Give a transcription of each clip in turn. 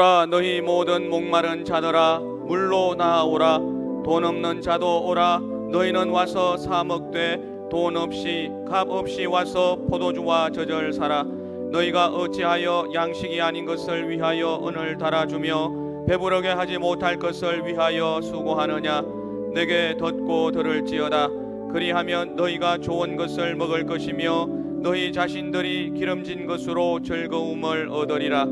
오라 너희 모든 목마른 자들아 물로 나아오라. 돈 없는 자도 오라. 너희는 와서 사 먹되 돈 없이 값 없이 와서 포도주와 젖을 사라. 너희가 어찌하여 양식이 아닌 것을 위하여 은을 달아주며 배부르게 하지 못할 것을 위하여 수고하느냐. 내게 덧고 들을지어다. 그리하면 너희가 좋은 것을 먹을 것이며 너희 자신들이 기름진 것으로 즐거움을 얻으리라.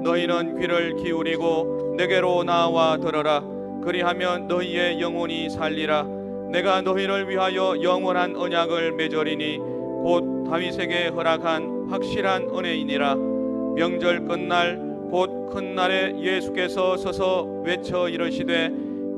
너희는 귀를 기울이고 내게로 나와 들어라. 그리하면 너희의 영혼이 살리라. 내가 너희를 위하여 영원한 언약을 맺으리니 곧 다윗에게 허락한 확실한 은혜이니라. 명절 끝날 곧 큰 날에 예수께서 서서 외쳐 이르시되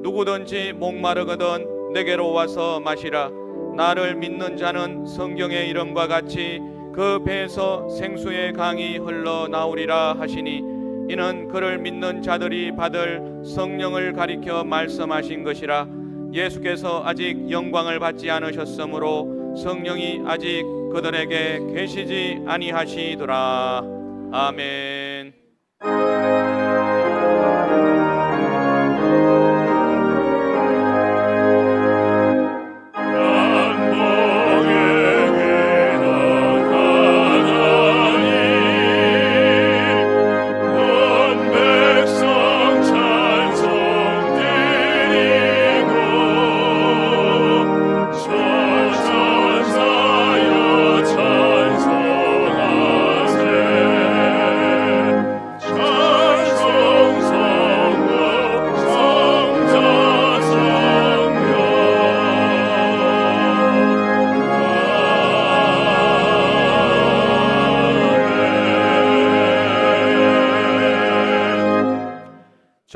누구든지 목마르거든 내게로 와서 마시라. 나를 믿는 자는 성경의 이름과 같이 그 배에서 생수의 강이 흘러나오리라 하시니 이는 그를 믿는 자들이 받을 성령을 가리켜 말씀하신 것이라. 예수께서 아직 영광을 받지 않으셨으므로 성령이 아직 그들에게 계시지 아니하시더라. 아멘.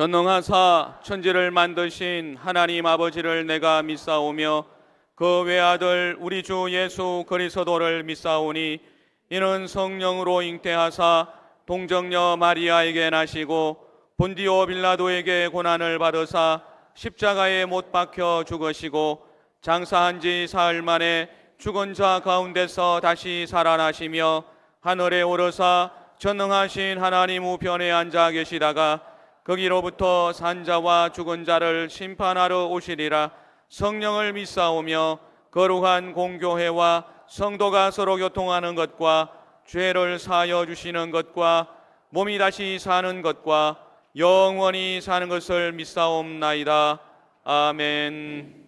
전능하사 천지를 만드신 하나님 아버지를 내가 믿사오며 그 외아들 우리 주 예수 그리스도를 믿사오니 이는 성령으로 잉태하사 동정녀 마리아에게 나시고 본디오 빌라도에게 고난을 받으사 십자가에 못 박혀 죽으시고 장사한 지 사흘 만에 죽은 자 가운데서 다시 살아나시며 하늘에 오르사 전능하신 하나님 우편에 앉아 계시다가 거기로부터 산자와 죽은 자를 심판하러 오시리라. 성령을 믿사오며 거룩한 공교회와 성도가 서로 교통하는 것과 죄를 사하여 주시는 것과 몸이 다시 사는 것과 영원히 사는 것을 믿사옵나이다. 아멘.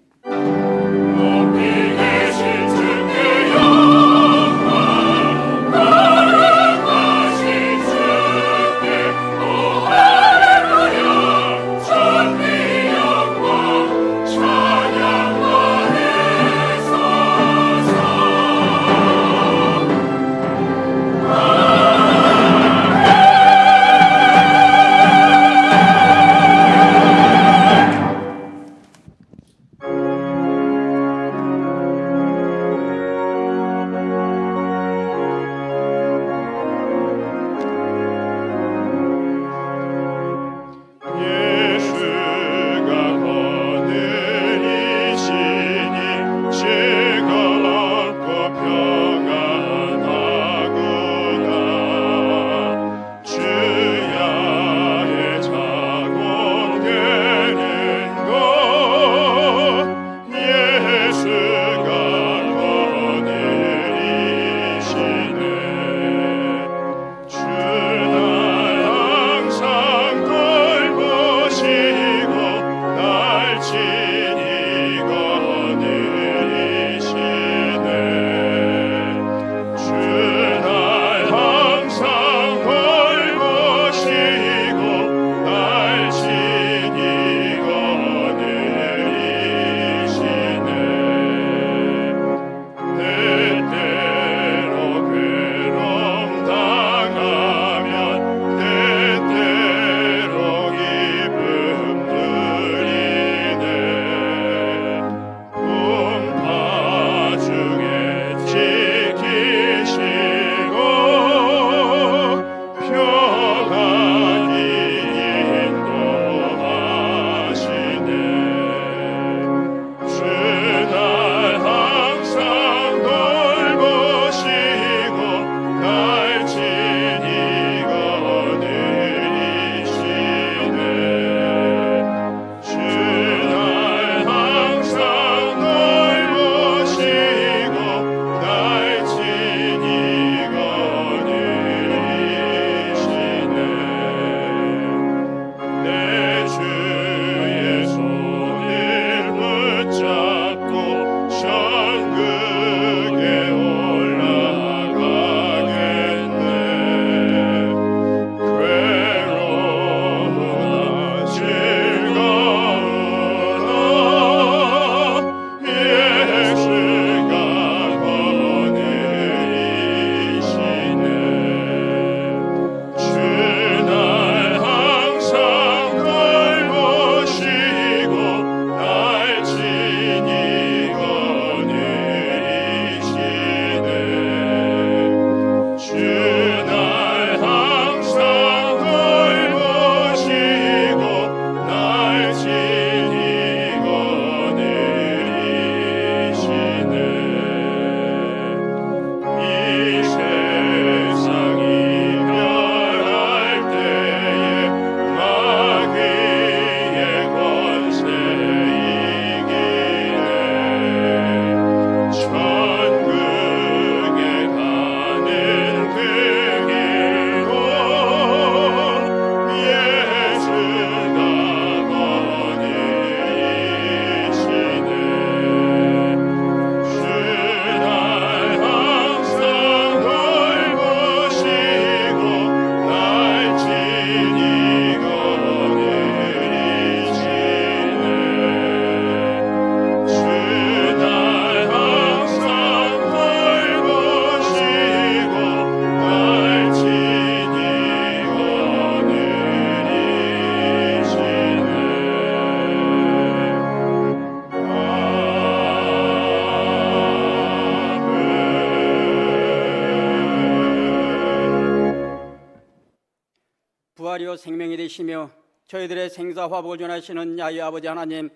부활이요 생명이 되시며 저희들의 생사 화복을 전하시는 야훼 아버지 하나님,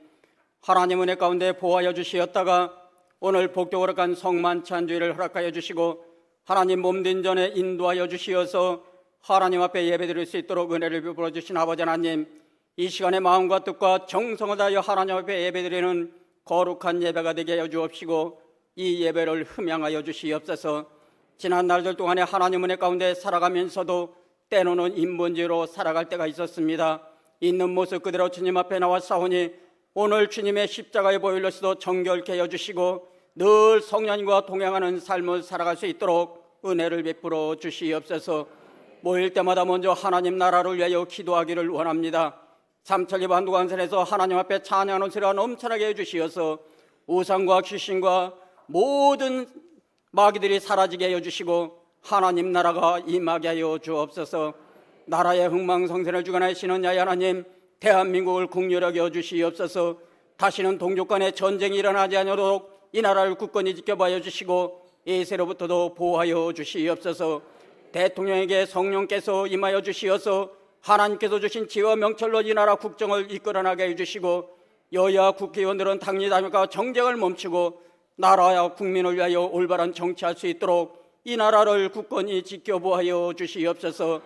하나님 은혜 가운데 보호하여 주시었다가 오늘 복적으로 간 성만찬 주일을 허락하여 주시고 하나님 몸된 전에 인도하여 주시어서 하나님 앞에 예배드릴 수 있도록 은혜를 베풀어 주신 아버지 하나님, 이 시간에 마음과 뜻과 정성을 다하여 하나님 앞에 예배드리는 거룩한 예배가 되게 하여 주옵시고 이 예배를 흠양하여 주시옵소서. 지난 날들 동안에 하나님 은혜 가운데 살아가면서도 때로는 인본주의로 살아갈 때가 있었습니다. 있는 모습 그대로 주님 앞에 나와 싸우니 오늘 주님의 십자가의 보혈로서도 정결케 하여 주시고 늘 성령님과 동행하는 삶을 살아갈 수 있도록 은혜를 베풀어 주시옵소서. 모일 때마다 먼저 하나님 나라를 위하여 기도하기를 원합니다. 삼천리 반두관산에서 하나님 앞에 찬양하는 소리가 넘쳐나게 해주시어서 우상과 귀신과 모든 마귀들이 사라지게 해주시고 하나님 나라가 임하게 하여 주옵소서. 나라의 흥망성쇠를 주관하시는 야훼 하나님, 대한민국을 국률하게 해주시옵소서. 다시는 동족 간에 전쟁이 일어나지 않도록 이 나라를 굳건히 지켜봐여 주시고 예세로부터도 보호하여 주시옵소서. 대통령에게 성령께서 임하여 주시어서 하나님께서 주신 지혜와 명철로 이 나라 국정을 이끌어나게 해주시고 여야 국회의원들은 당리당략과 정쟁을 멈추고 나라와 국민을 위하여 올바른 정치할 수 있도록 이 나라를 굳건히 지켜보하여 주시옵소서.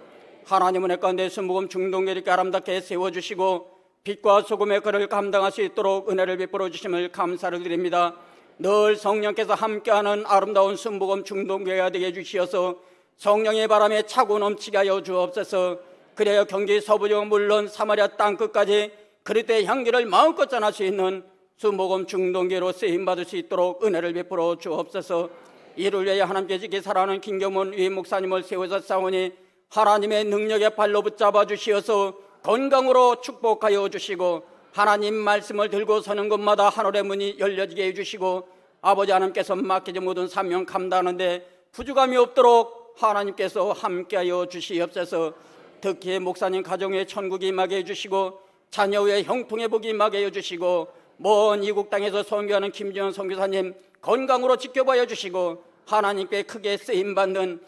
하나님 은혜 가운데 순복음 중동교회를 아름답게 세워주시고 빛과 소금의 글을 감당할 수 있도록 은혜를 베풀어 주심을 감사를 드립니다. 늘 성령께서 함께하는 아름다운 순복음 중동교회가 되게 해주시어서 성령의 바람에 차고 넘치게 하여 주옵소서. 그래야 경기 서부지역 물론 사마리아 땅끝까지 그리스도의 향기를 마음껏 전할 수 있는 순복음 중동교회로 쓰임받을 수 있도록 은혜를 베풀어 주옵소서. 이를 위해 하나님께 지키 살아가는 김경문 위임 목사님을 세워서 싸우니 하나님의 능력의 발로 붙잡아 주시어서 건강으로 축복하여 주시고 하나님 말씀을 들고 서는 곳마다 하늘의 문이 열려지게 해주시고 아버지 하나님께서 맡겨진 모든 사명 감당하는데 부족함이 없도록 하나님께서 함께하여 주시옵소서. 특히 목사님 가정에 천국이 임하게 해주시고 자녀의 형통의 복이 임하게 해주시고 먼 이국 땅에서 선교하는 김지현 선교사님 건강으로 지켜봐야 주시고 하나님께 크게 쓰임받는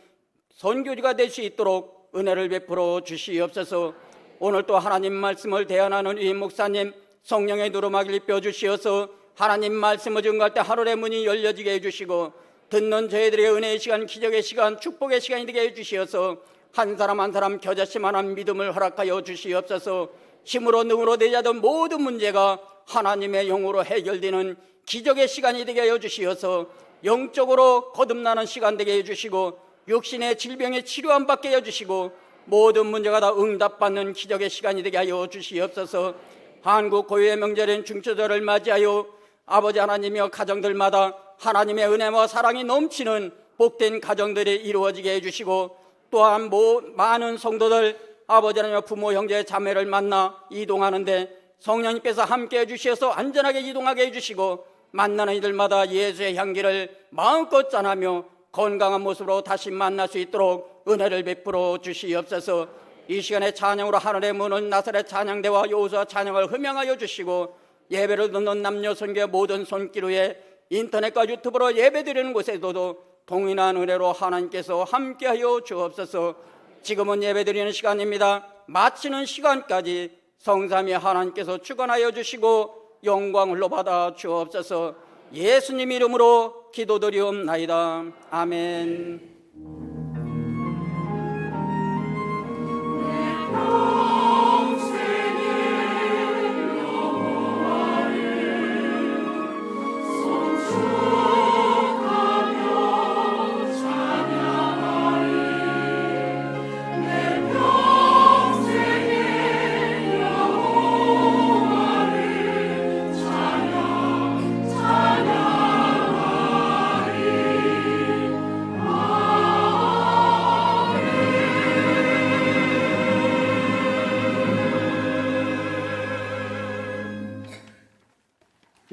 선교지가 될 수 있도록 은혜를 베풀어 주시옵소서. 오늘 또 하나님 말씀을 대안하는 위임 목사님 성령의 누르마귀를 펴주시어서 하나님 말씀을 증거할 때 하늘의 문이 열려지게 해주시고 듣는 저희들의 은혜의 시간, 기적의 시간, 축복의 시간이 되게 해주시어서 한 사람 한 사람 겨자씨만한 믿음을 허락하여 주시옵소서. 힘으로 능으로 되지 않던 모든 문제가 하나님의 영으로 해결되는 기적의 시간이 되게 하여 주시어서 영적으로 거듭나는 시간 되게 해주시고 육신의 질병의 치료함 받게 해주시고 모든 문제가 다 응답받는 기적의 시간이 되게 하여 주시옵소서. 한국 고유의 명절인 중추절을 맞이하여 아버지 하나님이여 가정들마다 하나님의 은혜와 사랑이 넘치는 복된 가정들이 이루어지게 해주시고 또한 많은 성도들 아버지 하나님과 부모 형제 자매를 만나 이동하는데 성령님께서 함께 해주셔서 안전하게 이동하게 해주시고 만나는 이들마다 예수의 향기를 마음껏 전하며 건강한 모습으로 다시 만날 수 있도록 은혜를 베풀어 주시옵소서. 이 시간에 찬양으로 하늘의 문은 나사렛 찬양대와 여호수아 찬양을 흠양하여 주시고 예배를 듣는 남녀 선교의 모든 손길 위에 인터넷과 유튜브로 예배드리는 곳에서도 동일한 은혜로 하나님께서 함께하여 주옵소서. 지금은 예배드리는 시간입니다. 마치는 시간까지 성삼위 하나님께서 주관하여 주시고 영광을 받아 주옵소서. 예수님 이름으로 기도드리옵나이다. 아멘.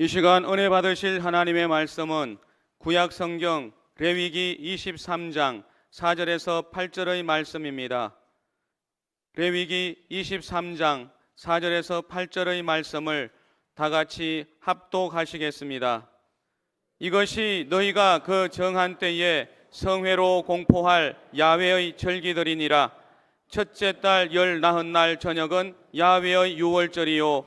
이 시간 은혜 받으실 하나님의 말씀은 구약 성경 레위기 23장 4절에서 8절의 말씀입니다. 레위기 23장 4절에서 8절의 말씀을 다 같이 합독하시겠습니다. 이것이 너희가 그 정한 때에 성회로 공포할 야훼의 절기들이니라. 첫째 달 19날 저녁은 야훼의 유월절이요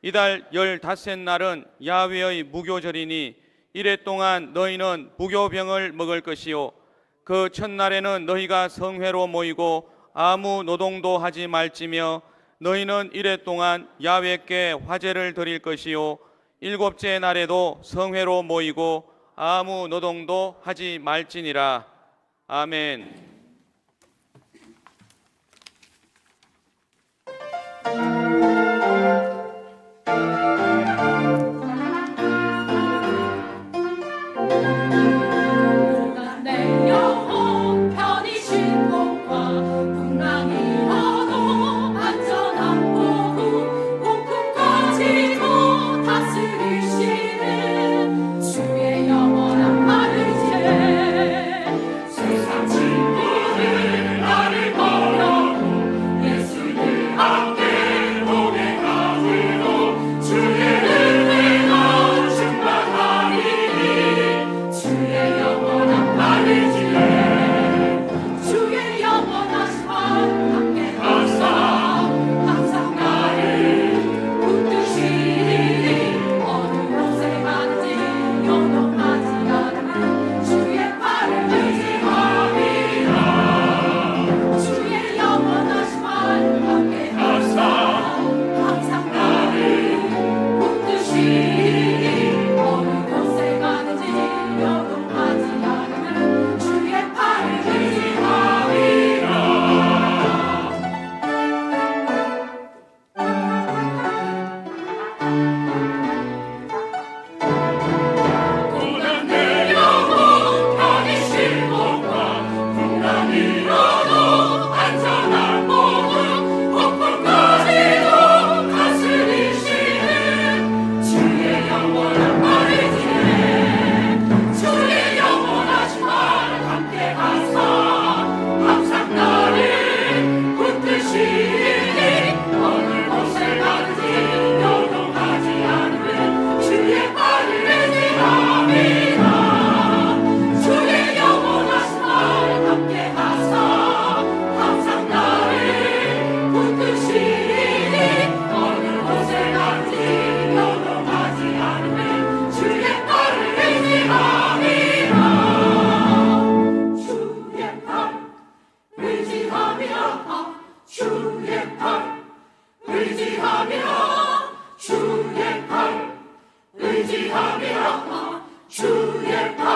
이달 15날은 야훼의 무교절이니 이래 동안 너희는 무교병을 먹을 것이요 그 첫날에는 너희가 성회로 모이고 아무 노동도 하지 말지며 너희는 이래 동안 야훼께 화제를 드릴 것이요 일곱째 날에도 성회로 모이고 아무 노동도 하지 말지니라. 아멘. 내 영혼 편히 쉴 곳과 풍랑이 어도 안전한 보후 폭풍까지도 다스리시는 주의 영원한 마르지에 세상 친구들 나를 버려도 예수를 함께 동행하리로 주의 은혜가 충만하리니 주의 영원한 마르지에 주의 영원하신 말 함께 가사 항상 나를 붙드시니 어느 곳에 가든지 요동하지 않으면 주의 팔을 의지하리라 주의 영원하신 말 함께 가사 항상 나를 붙드시니 어느 곳에 가든지 요동하지 않으면 주의 팔을 의지하리라 고난 내 영혼 편히 쉴 곳과 풍랑이 어도 안전한 보금 폭풍까지도 다스리시는 주의 영원한 마르지에 주의 영원하신 말 함께 가사 항상 나를 붙드시니 어느 곳에 가든지 요동하지 않으면 주의 팔을 의지함이라 주의 영원하신 말 함께 가사 항상 나를 붙드시니 어느 곳에 가든지 요동하지 않으면 주의 팔을 의지함이라 주의 팔 의지함이라 주의 팔 의지함이라 주의 팔 의지함이라 주의 팔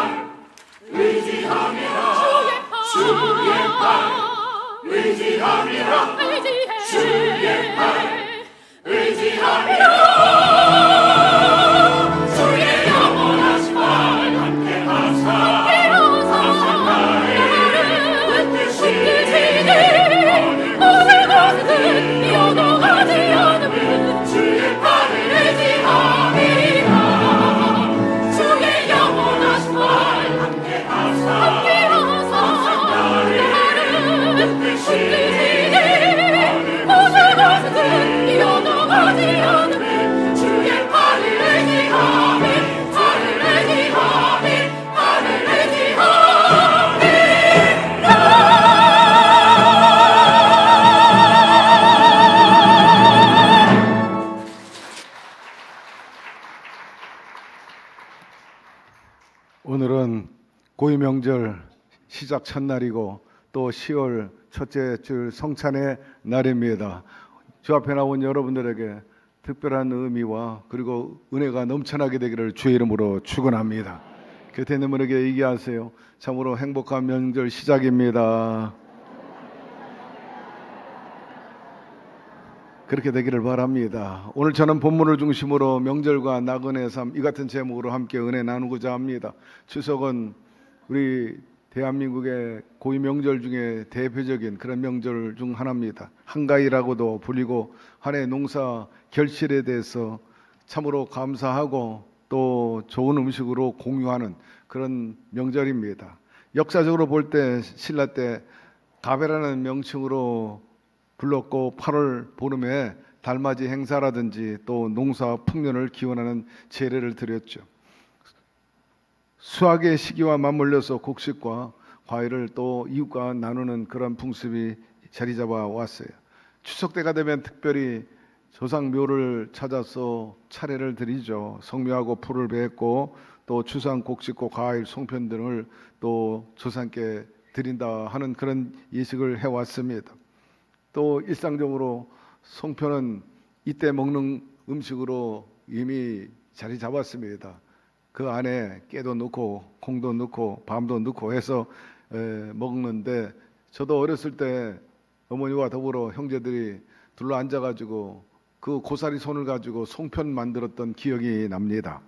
의지함이라 주의 팔 의지함이라 주의 팔 의지함이라 주의 영원하신 말 함께 하사 항상 나를 붙드시니 어느 곳에든 요동하지 않으면 주의 팔을 의지함이라 주의 영원하신 말 함께 하사 항상 나를 붙드시니 어느 곳에든 요동하지 않으면 주의 팔을 의지함이 팔을 의지함이 팔을 의지함이 오늘은 고유명절 시작 첫날이고 또 10월 첫째 주 성찬의 날입니다. 주 앞에 나온 여러분들에게 특별한 의미와 그리고 은혜가 넘쳐나게 되기를 주의 이름으로 축원합니다. 곁에 있는 분에게 얘기하세요. 참으로 행복한 명절 시작입니다. 그렇게 되기를 바랍니다. 오늘 저는 본문을 중심으로 명절과 나그네의 삶 이 같은 제목으로 함께 은혜 나누고자 합니다. 추석은 우리 대한민국의 고유 명절 중에 대표적인 그런 명절 중 하나입니다. 한가위라고도 불리고 한 해 농사 결실에 대해서 참으로 감사하고 또 좋은 음식으로 공유하는 그런 명절입니다. 역사적으로 볼 때 신라 때 가배라는 명칭으로 불렀고 8월 보름에 달맞이 행사라든지 또 농사 풍년을 기원하는 제례를 드렸죠. 수확의 시기와 맞물려서 곡식과 과일을 또 이웃과 나누는 그런 풍습이 자리 잡아 왔어요. 추석 때가 되면 특별히 조상묘를 찾아서 차례를 드리죠. 성묘하고 풀을 베고 또 추상 곡식고 과일 송편 등을 또 조상께 드린다 하는 그런 예식을 해왔습니다. 또 일상적으로 송편은 이때 먹는 음식으로 이미 자리 잡았습니다. 그 안에 깨도 넣고 콩도 넣고 밤도 넣고 해서 먹는데, 저도 어렸을 때 어머니와 더불어 형제들이 둘러 앉아가지고 그 고사리 손을 가지고 송편 만들었던 기억이 납니다.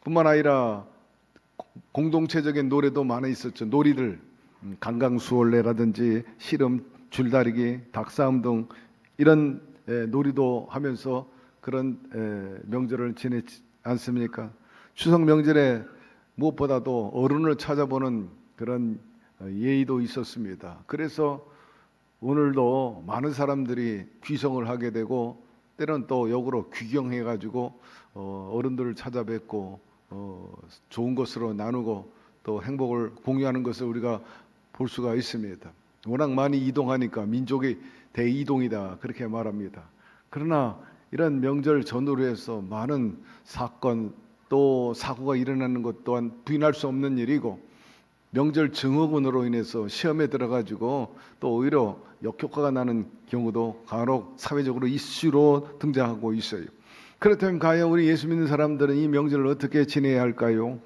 뿐만 아니라 공동체적인 노래도 많이 있었죠. 놀이들, 강강수월래라든지 씨름, 줄다리기, 닭싸움 등 이런 놀이도 하면서 그런 명절을 지냈지 않습니까? 추석 명절에 무엇보다도 어른을 찾아보는 그런 예의도 있었습니다. 그래서 오늘도 많은 사람들이 귀성을 하게 되고 때로는 또 역으로 귀경해가지고 어른들을 찾아뵙고 좋은 것으로 나누고 또 행복을 공유하는 것을 우리가 볼 수가 있습니다. 워낙 많이 이동하니까 민족의 대이동이다 그렇게 말합니다. 그러나 이런 명절 전후로 해서 많은 사건 또 사고가 일어나는 것 또한 부인할 수 없는 일이고, 명절 증후군으로 인해서 시험에 들어가지고 또 오히려 역효과가 나는 경우도 간혹 사회적으로 이슈로 등장하고 있어요. 그렇다면 과연 우리 예수 믿는 사람들은 이 명절을 어떻게 지내야 할까요?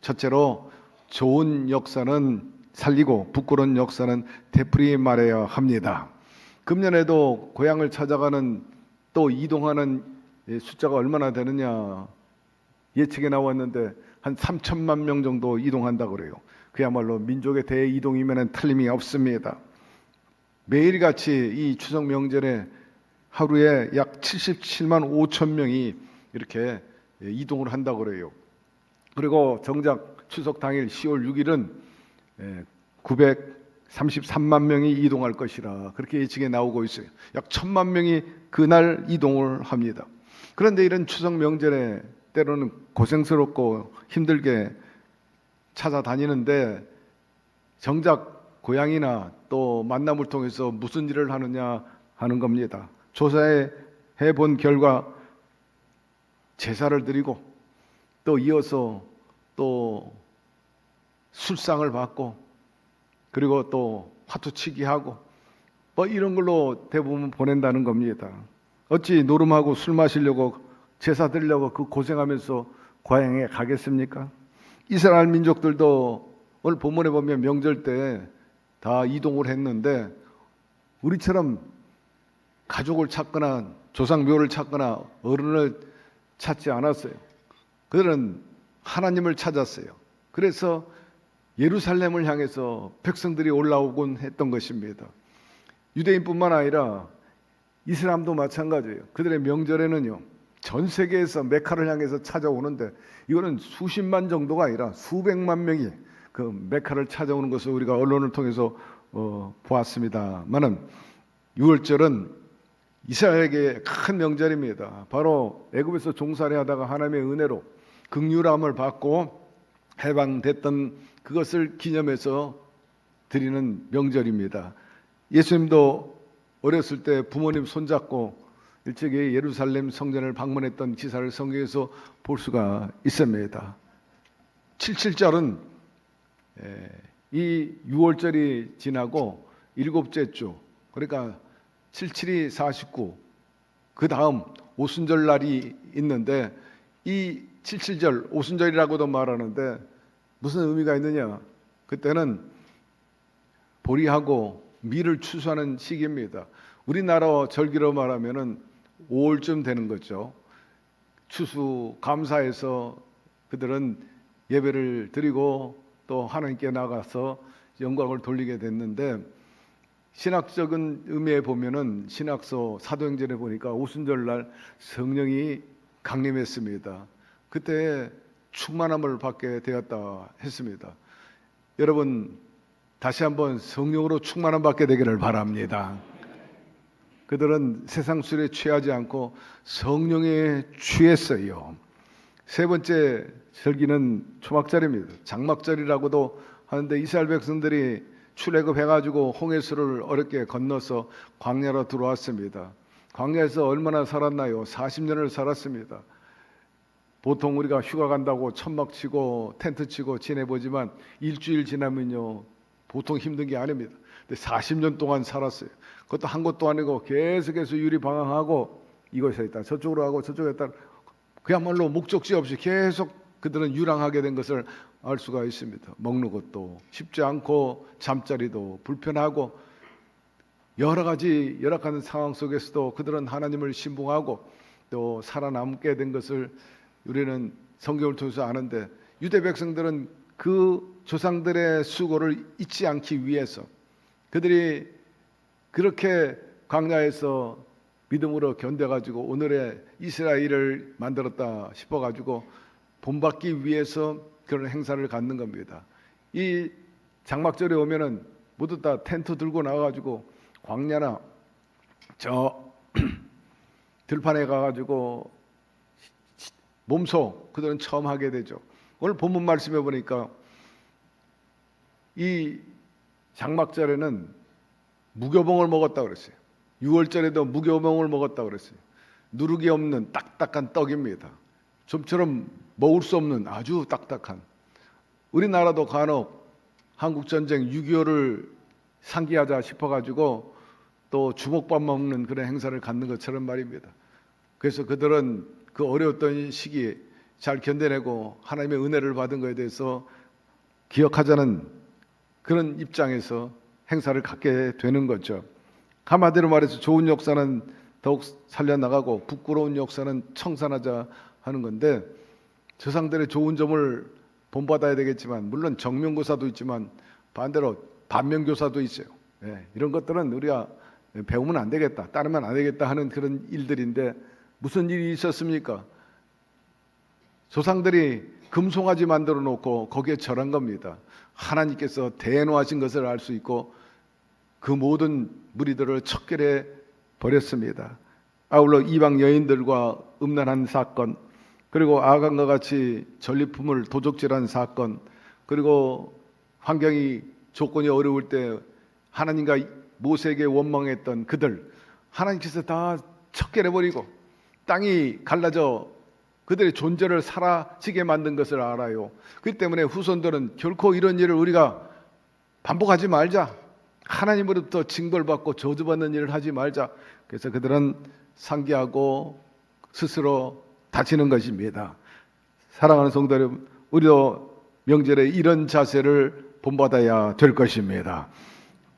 첫째로 좋은 역사는 살리고 부끄러운 역사는 되풀이 말해야 합니다. 금년에도 고향을 찾아가는 또 이동하는 숫자가 얼마나 되느냐 예측에 나왔는데 한 3천만 명 정도 이동한다고 그래요. 그야말로 민족의 대이동이면 틀림이 없습니다. 매일같이 이 추석 명절에 하루에 약 77만 5천 명이 이렇게 이동을 한다고 그래요. 그리고 정작 추석 당일 10월 6일은 933만 명이 이동할 것이라 그렇게 예측에 나오고 있어요. 약 1,000만 명이 그날 이동을 합니다. 그런데 이런 추석 명절에 때로는 고생스럽고 힘들게 찾아다니는데 정작 고향이나 또 만남을 통해서 무슨 일을 하느냐 하는 겁니다. 조사해 본 결과 제사를 드리고 또 이어서 또 술상을 받고 그리고 또 화투치기 하고 뭐 이런 걸로 대부분 보낸다는 겁니다. 어찌 노름하고 술 마시려고 제사 드리려고 그 고생하면서 고향에 가겠습니까? 이스라엘 민족들도 오늘 본문에 보면 명절 때 다 이동을 했는데 우리처럼 가족을 찾거나 조상묘를 찾거나 어른을 찾지 않았어요. 그들은 하나님을 찾았어요. 그래서 예루살렘을 향해서 백성들이 올라오곤 했던 것입니다. 유대인뿐만 아니라 이슬람도 마찬가지예요. 그들의 명절에는요, 전 세계에서 메카를 향해서 찾아오는데 이거는 수십만 정도가 아니라 수백만 명이 그 메카를 찾아오는 것을 우리가 언론을 통해서 보았습니다만은 6월절은 이스라엘에게 큰 명절입니다. 바로 애굽에서 종살이 하다가 하나님의 은혜로 긍휼함을 받고 해방됐던 그것을 기념해서 드리는 명절입니다. 예수님도 어렸을 때 부모님 손잡고 일찍이 예루살렘 성전을 방문했던 기사를 성경에서 볼 수가 있습니다. 77절은 이 6월절이 지나고 일곱째 주, 그러니까 77이 49, 그 다음 오순절 날이 있는데 이 77절 오순절이라고도 말하는데 무슨 의미가 있느냐? 그때는 보리하고 밀을 추수하는 시기입니다. 우리나라 절기로 말하면은 5월쯤 되는 거죠. 추수 감사해서 그들은 예배를 드리고 또 하나님께 나가서 영광을 돌리게 됐는데, 신학적인 의미에 보면은 신학서 사도행전에 보니까 오순절 날 성령이 강림했습니다. 그때 충만함을 받게 되었다 했습니다. 여러분 다시 한번 성령으로 충만함 받게 되기를 바랍니다. 그들은 세상 술에 취하지 않고 성령에 취했어요. 세 번째 절기는 초막절입니다. 장막절이라고도 하는데 이스라엘 백성들이 출애굽해가지고 홍해수를 어렵게 건너서 광야로 들어왔습니다. 광야에서 얼마나 살았나요? 40년을 살았습니다. 보통 우리가 휴가 간다고 천막 치고 텐트 치고 지내보지만 일주일 지나면요 보통 힘든 게 아닙니다. 근데 40년 동안 살았어요. 그것도 한 곳도 아니고 계속해서 유리방황하고 이곳에 있다 저쪽으로 하고 저쪽에 있다, 그야말로 목적지 없이 계속 그들은 유랑하게 된 것을 알 수가 있습니다. 먹는 것도 쉽지 않고 잠자리도 불편하고 여러 가지 열악한 상황 속에서도 그들은 하나님을 신봉하고 또 살아남게 된 것을 우리는 성경을 통해서 아는데, 유대 백성들은 그 조상들의 수고를 잊지 않기 위해서 그들이 그렇게 광야에서 믿음으로 견뎌가지고 오늘의 이스라엘을 만들었다 싶어가지고 본받기 위해서 그런 행사를 갖는 겁니다. 이 장막절에 오면은 모두 다 텐트 들고 나와가지고 광야나 저 들판에 가가지고 몸소 그들은 처음 하게 되죠. 오늘 본문 말씀해 보니까 이 장막절에는 무교봉을 먹었다 그랬어요. 6월절에도 무교봉을 먹었다 그랬어요. 누룩이 없는 딱딱한 떡입니다. 좀처럼 먹을 수 없는 아주 딱딱한. 우리나라도 간혹 한국전쟁 6.25를 상기하자 싶어가지고 또 주먹밥 먹는 그런 행사를 갖는 것처럼 말입니다. 그래서 그들은 그 어려웠던 시기에 잘 견뎌내고 하나님의 은혜를 받은 것에 대해서 기억하자는 그런 입장에서 행사를 갖게 되는 거죠. 한마디로 말해서 좋은 역사는 더욱 살려나가고 부끄러운 역사는 청산하자 하는 건데, 조상들의 좋은 점을 본받아야 되겠지만 물론 정면교사도 있지만 반대로 반면교사도 있어요. 이런 것들은 우리가 배우면 안 되겠다, 따르면 안 되겠다 하는 그런 일들인데, 무슨 일이 있었습니까? 조상들이 금송아지 만들어 놓고 거기에 절한 겁니다. 하나님께서 대노하신 것을 알 수 있고 그 모든 무리들을 척결해 버렸습니다. 아울러 이방 여인들과 음란한 사건, 그리고 아간과 같이 전리품을 도적질한 사건, 그리고 환경이 조건이 어려울 때 하나님과 모세에게 원망했던 그들, 하나님께서 다 척결해 버리고 땅이 갈라져 그들의 존재를 사라지게 만든 것을 알아요. 그렇기 때문에 후손들은 결코 이런 일을 우리가 반복하지 말자, 하나님으로부터 징벌받고 저주받는 일을 하지 말자. 그래서 그들은 상기하고 스스로 다치는 것입니다. 사랑하는 성도 여러분, 우리도 명절에 이런 자세를 본받아야 될 것입니다.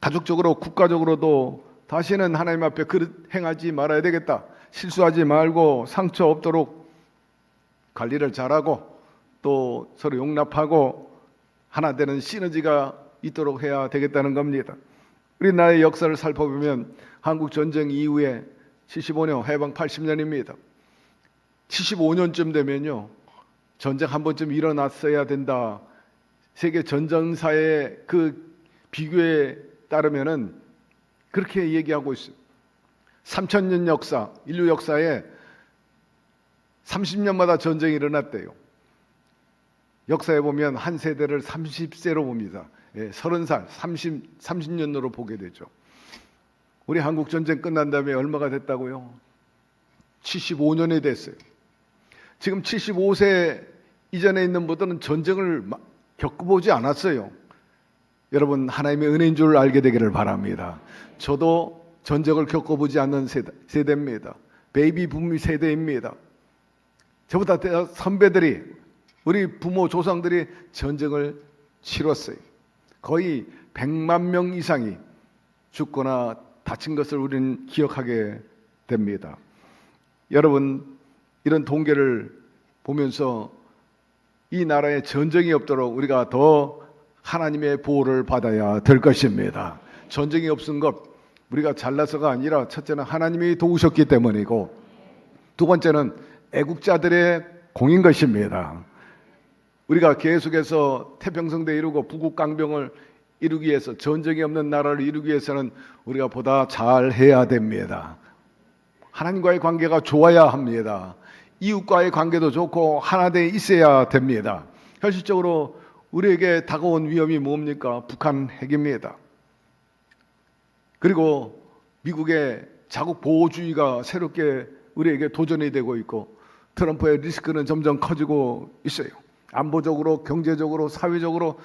가족적으로 국가적으로도 다시는 하나님 앞에 그릇 행하지 말아야 되겠다. 실수하지 말고 상처 없도록 관리를 잘하고 또 서로 용납하고 하나 되는 시너지가 있도록 해야 되겠다는 겁니다. 우리나라의 역사를 살펴보면 한국 전쟁 이후에 75년 해방 80년입니다. 75년쯤 되면요, 전쟁 한 번쯤 일어났어야 된다. 세계 전쟁사의 그 비교에 따르면은 그렇게 얘기하고 있어요. 3000년 역사, 인류 역사에 30년마다 전쟁이 일어났대요. 역사에 보면 한 세대를 30세로 봅니다. 30살, 30년으로 보게 되죠. 우리 한국 전쟁 끝난 다음에 얼마가 됐다고요? 75년이 됐어요. 지금 75세 이전에 있는 분들은 전쟁을 겪어보지 않았어요. 여러분, 하나님의 은혜인 줄 알게 되기를 바랍니다. 저도 전쟁을 겪어보지 않는 세대입니다. 베이비 붐 세대입니다. 저보다 선배들이, 우리 부모 조상들이 전쟁을 치렀어요. 거의 100만 명 이상이 죽거나 다친 것을 우리는 기억하게 됩니다. 여러분, 이런 통계를 보면서 이 나라에 전쟁이 없도록 우리가 더 하나님의 보호를 받아야 될 것입니다. 전쟁이 없은 것, 우리가 잘나서가 아니라 첫째는 하나님이 도우셨기 때문이고, 두 번째는 애국자들의 공인 것입니다. 우리가 계속해서 태평성대 이루고 부국강병을 이루기 위해서, 전쟁이 없는 나라를 이루기 위해서는 우리가 보다 잘해야 됩니다. 하나님과의 관계가 좋아야 합니다. 이웃과의 관계도 좋고 하나 돼 있어야 됩니다. 현실적으로 우리에게 다가온 위험이 뭡니까? 북한 핵입니다. 그리고 미국의 자국 보호주의가 새롭게 우리에게 도전이 되고 있고 트럼프의 리스크는 점점 커지고 있어요. 안보적으로, 경제적으로, 사회적으로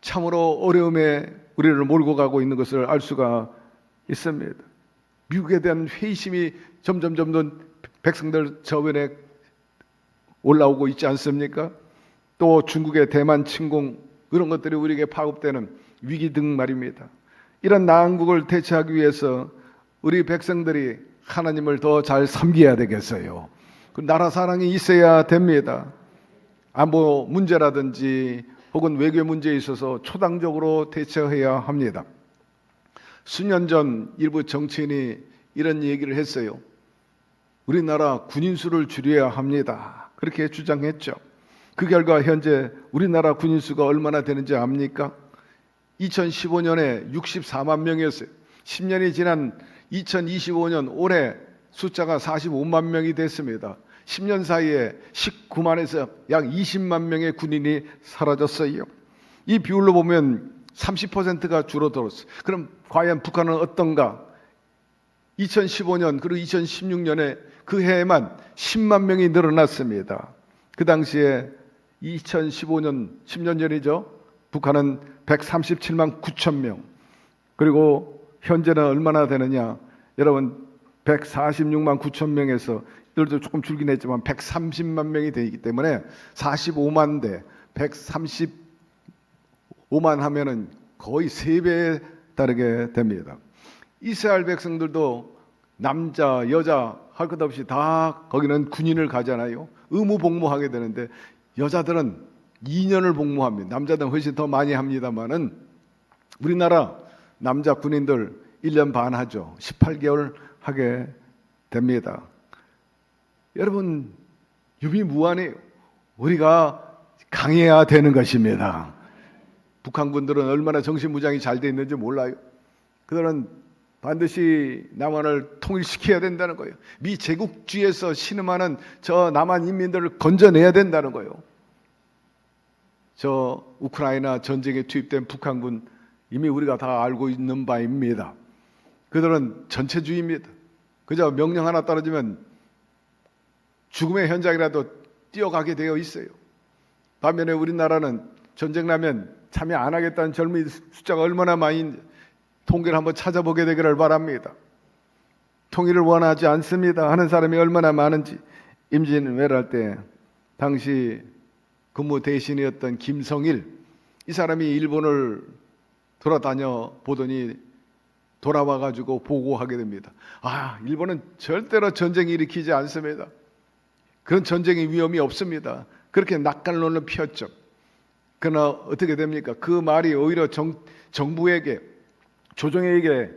참으로 어려움에 우리를 몰고 가고 있는 것을 알 수가 있습니다. 미국에 대한 회의심이 점점 백성들 저변에 올라오고 있지 않습니까? 또 중국의 대만 침공, 그런 것들이 우리에게 파급되는 위기 등 말입니다. 이런 난국을 대처하기 위해서 우리 백성들이 하나님을 더 잘 섬겨야 되겠어요. 그 나라 사랑이 있어야 됩니다. 안보 문제라든지 혹은 외교 문제에 있어서 초당적으로 대처해야 합니다. 수년 전 일부 정치인이 이런 얘기를 했어요. 우리나라 군인 수를 줄여야 합니다. 그렇게 주장했죠. 그 결과 현재 우리나라 군인 수가 얼마나 되는지 압니까? 2015년에 64만 명이었어요. 10년이 지난 2025년 올해 숫자가 45만 명이 됐습니다. 10년 사이에 19만에서 약 20만 명의 군인이 사라졌어요. 이 비율로 보면 30%가 줄어들었어요. 그럼 과연 북한은 어떤가? 2015년 그리고 2016년에 그 해에만 10만 명이 늘어났습니다. 그 당시에 2015년 10년 전이죠. 북한은 137만 9천 명. 그리고 현재는 얼마나 되느냐? 여러분 146만 9천 명에서 이들도 조금 줄긴 했지만 130만 명이 되기 때문에 45만 대 135만 하면은 거의 3배에 다르게 됩니다. 이스라엘 백성들도 남자, 여자 할 것 없이 다 거기는 군인을 가잖아요. 의무 복무하게 되는데 여자들은 2년을 복무합니다. 남자들은 훨씬 더 많이 합니다만은 우리나라 남자 군인들 1년 반 하죠. 18개월 하게 됩니다. 여러분 유비무환이에요. 우리가 강해야 되는 것입니다. 북한군들은 얼마나 정신무장이 잘 돼 있는지 몰라요. 그들은 반드시 남한을 통일시켜야 된다는 거예요. 미 제국주의에서 신음하는 저 남한 인민들을 건져내야 된다는 거예요. 저 우크라이나 전쟁에 투입된 북한군 이미 우리가 다 알고 있는 바입니다. 그들은 전체주의입니다. 그저 명령 하나 떨어지면 죽음의 현장이라도 뛰어가게 되어 있어요. 반면에 우리나라는 전쟁 나면 참여 안 하겠다는 젊은이 숫자가 얼마나 많이 통계를 한번 찾아보게 되기를 바랍니다. 통일을 원하지 않습니다 하는 사람이 얼마나 많은지. 임진왜란 때 당시 근무 대신이었던 김성일, 이 사람이 일본을 돌아다녀 보더니 돌아와 가지고 보고하게 됩니다. 일본은 절대로 전쟁 일으키지 않습니다. 그런 전쟁의 위험이 없습니다. 그렇게 낙관론을 폈죠. 그러나 어떻게 됩니까? 그 말이 오히려 정부에게, 조정에게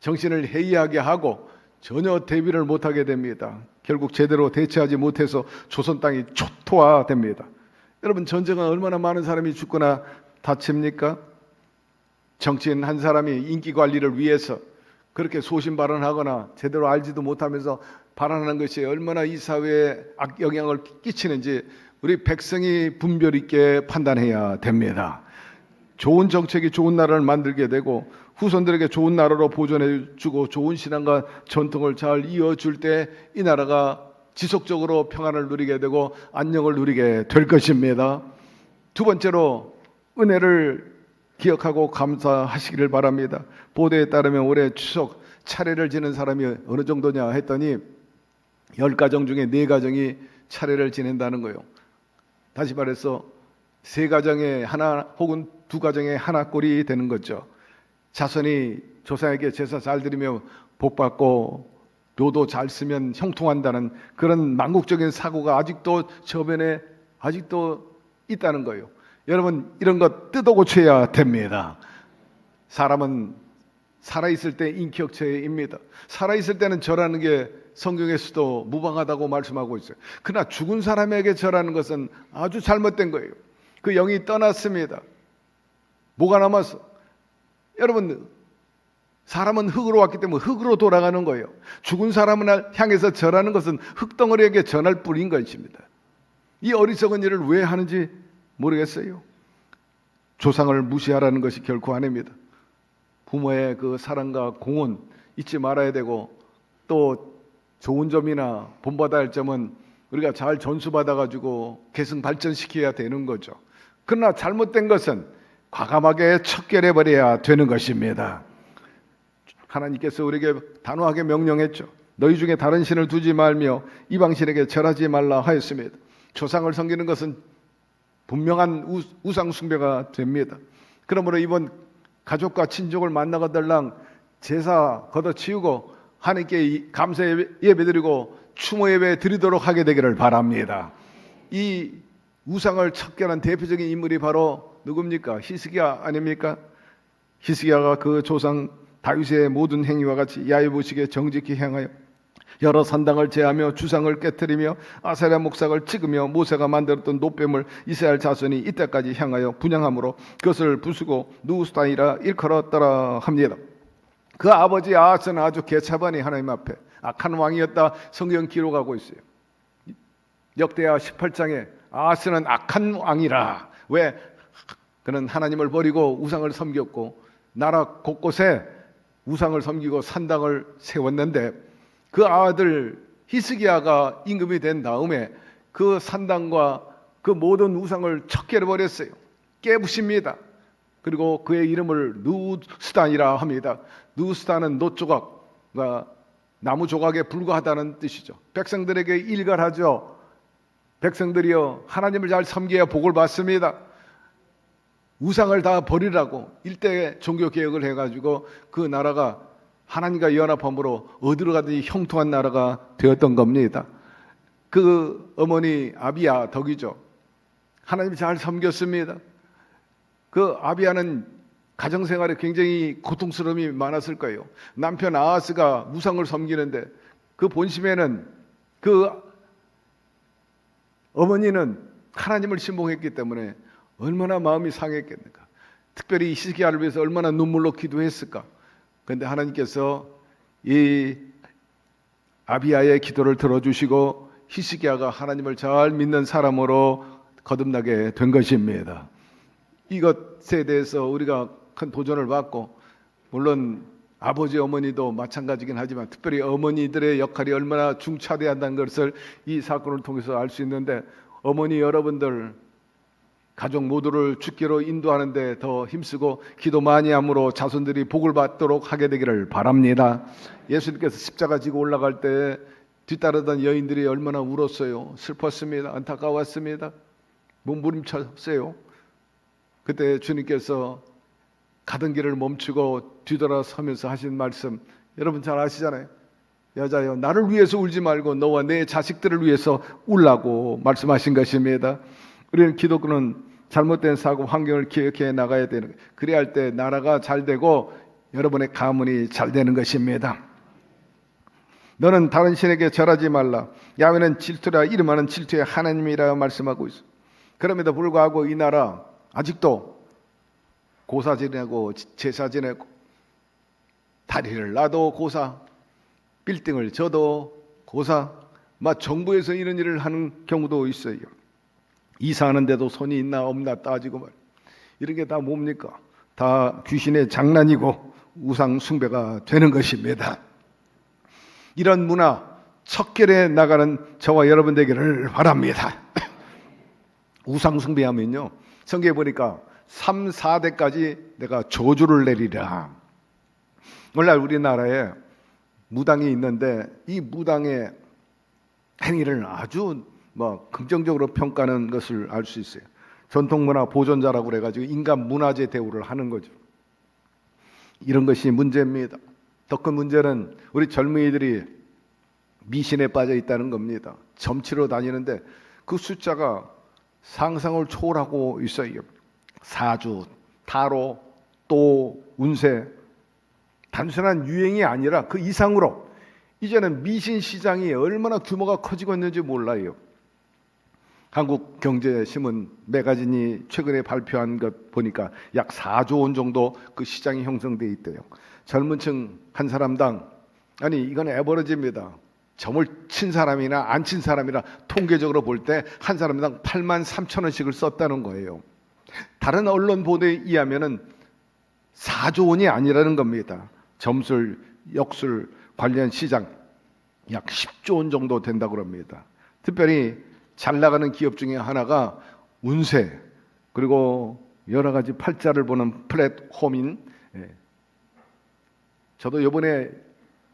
정신을 해이하게 하고 전혀 대비를 못하게 됩니다. 결국 제대로 대처하지 못해서 조선 땅이 초토화됩니다. 여러분 전쟁은 얼마나 많은 사람이 죽거나 다칩니까? 정치인 한 사람이 인기 관리를 위해서 그렇게 소신 발언하거나 제대로 알지도 못하면서 발언하는 것이 얼마나 이 사회에 악영향을 끼치는지 우리 백성이 분별 있게 판단해야 됩니다. 좋은 정책이 좋은 나라를 만들게 되고 후손들에게 좋은 나라로 보존해주고 좋은 신앙과 전통을 잘 이어줄 때 이 나라가 지속적으로 평안을 누리게 되고 안녕을 누리게 될 것입니다. 두 번째로 은혜를 기억하고 감사하시기를 바랍니다. 보도에 따르면 올해 추석 차례를 지낸 사람이 어느 정도냐 했더니 10가정 중에 4가정이 차례를 지낸다는 거예요. 다시 말해서 3가정에 하나 혹은 2가정에 하나꼴이 되는 거죠. 자손이 조상에게 제사 잘 드리며 복받고 묘도 잘 쓰면 형통한다는 그런 망국적인 사고가 아직도 저변에 아직도 있다는 거예요. 여러분 이런 거 뜯어 고쳐야 됩니다. 사람은 살아있을 때 인격체입니다. 살아있을 때는 절하는 게 성경에서도 무방하다고 말씀하고 있어요. 그러나 죽은 사람에게 절하는 것은 아주 잘못된 거예요. 그 영이 떠났습니다. 뭐가 남았어? 여러분 사람은 흙으로 왔기 때문에 흙으로 돌아가는 거예요. 죽은 사람을 향해서 절하는 것은 흙덩어리에게 전할 뿐인 것입니다. 이 어리석은 일을 왜 하는지 모르겠어요. 조상을 무시하라는 것이 결코 아닙니다. 부모의 그 사랑과 공헌 잊지 말아야 되고, 또 좋은 점이나 본받아야 할 점은 우리가 잘 전수받아가지고 계승 발전시켜야 되는 거죠. 그러나 잘못된 것은 과감하게 척결해버려야 되는 것입니다. 하나님께서 우리에게 단호하게 명령했죠. 너희 중에 다른 신을 두지 말며 이방신에게 절하지 말라 하였습니다. 조상을 섬기는 것은 분명한 우상 숭배가 됩니다. 그러므로 이번 가족과 친족을 만나거들랑 제사 걷어치우고 하나님께 감사 예배드리고 추모 예배 드리도록 하게 되기를 바랍니다. 이 우상을 척결한 대표적인 인물이 바로 누굽니까? 히스기야 아닙니까? 히스기야가 그 조상 다윗의 모든 행위와 같이 야외보시기에 정직히 행하여 여러 산당을 제하며 주상을 깨뜨리며 아세라 목삭을 찍으며 모세가 만들었던 노뱀을 이스라엘 자손이 이때까지 향하여 분향함으로 그것을 부수고 누스타이라 일컬었더라 합니다. 그 아버지 아하스는 아주 개차반이 하나님 앞에 악한 왕이었다 성경 기록하고 있어요. 역대하 18장에 아하스는 악한 왕이라. 왜? 그는 하나님을 버리고 우상을 섬겼고 나라 곳곳에 우상을 섬기고 산당을 세웠는데, 그 아들 히스기야가 임금이 된 다음에 그 산당과 그 모든 우상을 척결해버렸어요. 깨부십니다. 그리고 그의 이름을 누스단이라 합니다. 누스단은 노조각과 나무 조각에 불과하다는 뜻이죠. 백성들에게 일갈하죠. 백성들이여 하나님을 잘 섬겨야 복을 받습니다. 우상을 다 버리라고 일대 종교개혁을 해가지고 그 나라가 하나님과 연합함으로 어디로 가든지 형통한 나라가 되었던 겁니다. 그 어머니 아비야 덕이죠. 하나님 잘 섬겼습니다. 그 아비야는 가정생활에 굉장히 고통스러움이 많았을 거예요. 남편 아하스가 우상을 섬기는데 그 본심에는 그 어머니는 하나님을 신봉했기 때문에 얼마나 마음이 상했겠는가. 특별히 히스기야를 위해서 얼마나 눈물로 기도했을까. 그런데 하나님께서 이 아비야의 기도를 들어주시고 히스기야가 하나님을 잘 믿는 사람으로 거듭나게 된 것입니다. 이것에 대해서 우리가 큰 도전을 받고, 물론 아버지 어머니도 마찬가지긴 하지만 특별히 어머니들의 역할이 얼마나 중차대해야 한다는 것을 이 사건을 통해서 알 수 있는데, 어머니 여러분들 가족 모두를 주께로 인도하는데 더 힘쓰고 기도 많이 함으로 자손들이 복을 받도록 하게 되기를 바랍니다. 예수님께서 십자가 지고 올라갈 때 뒤따르던 여인들이 얼마나 울었어요. 슬펐습니다. 안타까웠습니다. 몸부림쳤어요. 그때 주님께서 가던 길을 멈추고 뒤돌아서면서 하신 말씀 여러분 잘 아시잖아요. 여자여 나를 위해서 울지 말고 너와 내 자식들을 위해서 울라고 말씀하신 것입니다. 우리는 기독교는 잘못된 사고 환경을 기억해 나가야 되는 거예요. 그래야 할 때 나라가 잘 되고 여러분의 가문이 잘 되는 것입니다. 너는 다른 신에게 절하지 말라. 야훼는 질투라 이름하는 질투의 하나님이라 말씀하고 있어. 그럼에도 불구하고 이 나라 아직도 고사 지내고 제사 지내고 다리를 놔도 고사, 빌딩을 져도 고사, 막 정부에서 이런 일을 하는 경우도 있어요. 이사하는데도 손이 있나 없나 따지고 말. 이런 게 다 뭡니까? 다 귀신의 장난이고 우상 숭배가 되는 것입니다. 이런 문화 척결해 나가는 저와 여러분 되기를 바랍니다. 우상 숭배하면요, 성경에 보니까 3, 4대까지 내가 저주를 내리라. 오늘날 우리나라에 무당이 있는데 이 무당의 행위를 아주 긍정적으로 평가하는 것을 알 수 있어요. 전통문화 보존자라고 그래가지고 인간 문화재 대우를 하는 거죠. 이런 것이 문제입니다. 더 큰 문제는 우리 젊은이들이 미신에 빠져 있다는 겁니다. 점치러 다니는데 그 숫자가 상상을 초월하고 있어요. 사주, 타로, 또 운세, 단순한 유행이 아니라 그 이상으로 이제는 미신 시장이 얼마나 규모가 커지고 있는지 몰라요. 한국경제신문 매거진이 최근에 발표한 것 보니까 약 4조 원 정도 그 시장이 형성돼 있대요. 젊은 층 한 사람당, 아니 이건 에버리지입니다. 점을 친 사람이나 안 친 사람이나 통계적으로 볼 때 한 사람당 8만 3천 원씩을 썼다는 거예요. 다른 언론 보도에 의하면은 4조 원이 아니라는 겁니다. 점술, 역술 관련 시장 약 10조 원 정도 된다고 합니다. 특별히 잘 나가는 기업 중에 하나가 운세, 그리고 여러 가지 팔자를 보는 플랫홈인, 저도 이번에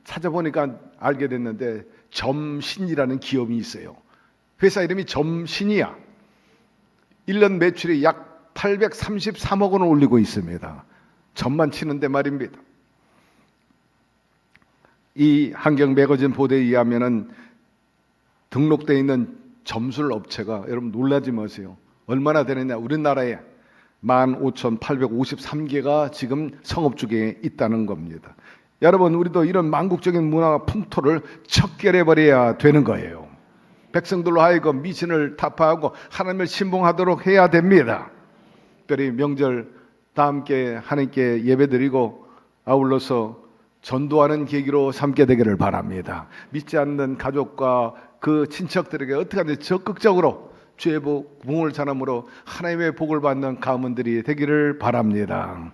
찾아보니까 알게 됐는데 점신이라는 기업이 있어요. 회사 이름이 점신이야. 1년 매출이 약 833억 원을 올리고 있습니다. 점만 치는데 말입니다. 이 한경 매거진 보도에 의하면은 등록되어 있는 점술 업체가, 여러분 놀라지 마세요, 얼마나 되느냐. 우리나라에 15,853개가 지금 성업 중에 있다는 겁니다. 여러분, 우리도 이런 만국적인 문화 풍토를 척결해버려야 되는 거예요. 백성들로 하여금 미신을 타파하고 하나님을 신봉하도록 해야 됩니다. 특별히 명절 다 함께 하나님께 예배드리고 아울러서 전도하는 계기로 삼게 되기를 바랍니다. 믿지 않는 가족과 그 친척들에게 어떻게 하든지 적극적으로 주의 복을 전함으로 하나님의 복을 받는 가문들이 되기를 바랍니다.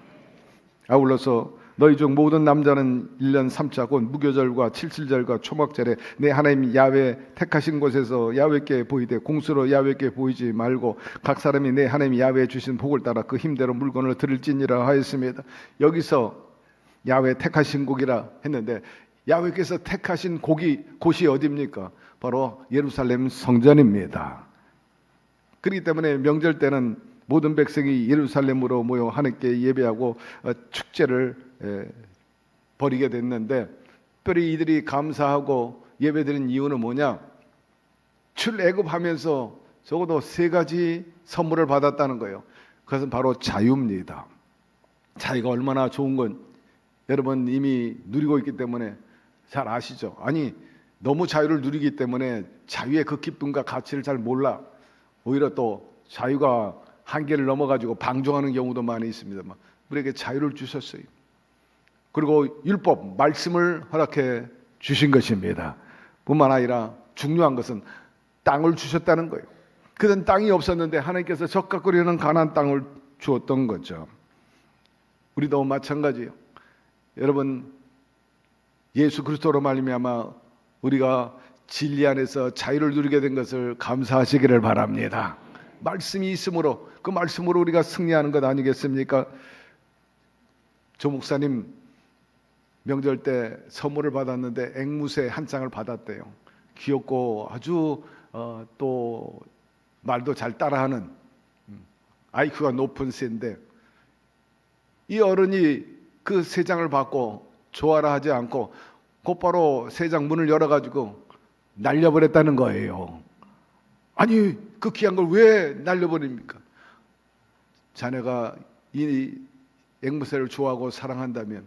아울러서 너희 중 모든 남자는 1년 3차 곧 무교절과 칠칠절과 초막절에 내 하나님 야훼 택하신 곳에서 야훼께 보이되 공수로 야훼께 보이지 말고 각 사람이 내 하나님 야훼 주신 복을 따라 그 힘대로 물건을 드릴지니라 하였습니다. 여기서 야훼 택하신 곳이라 했는데 야훼께서 택하신 곳이 어디입니까? 바로 예루살렘 성전입니다. 그렇기 때문에 명절 때는 모든 백성이 예루살렘으로 모여 하나님께 예배하고 축제를 벌이게 됐는데, 특별히 이들이 감사하고 예배드린 이유는 뭐냐? 출애굽하면서 적어도 3가지 선물을 받았다는 거예요. 그것은 바로 자유입니다. 자유가 얼마나 좋은 건 여러분 이미 누리고 있기 때문에 잘 아시죠? 아니, 너무 자유를 누리기 때문에 자유의 그 기쁨과 가치를 잘 몰라. 오히려 또 자유가 한계를 넘어가지고 방종하는 경우도 많이 있습니다만 우리에게 자유를 주셨어요. 그리고 율법, 말씀을 허락해 주신 것입니다. 뿐만 아니라 중요한 것은 땅을 주셨다는 거예요. 그전 땅이 없었는데 하나님께서 적각거리는 가나안 땅을 주었던 거죠. 우리도 마찬가지예요. 여러분, 예수 그리스도로 말미암아 우리가 진리 안에서 자유를 누리게 된 것을 감사하시기를 바랍니다. 말씀이 있으므로, 그 말씀으로 우리가 승리하는 것 아니겠습니까? 조 목사님 명절 때 선물을 받았는데 앵무새 한 쌍을 받았대요. 귀엽고 아주 또 말도 잘 따라하는 IQ가 높은 새인데, 이 어른이 그 새 장을 받고 좋아라 하지 않고 곧바로 새 장 문을 열어가지고 날려버렸다는 거예요. 아니, 그 귀한 걸 왜 날려버립니까? 자네가 이 앵무새를 좋아하고 사랑한다면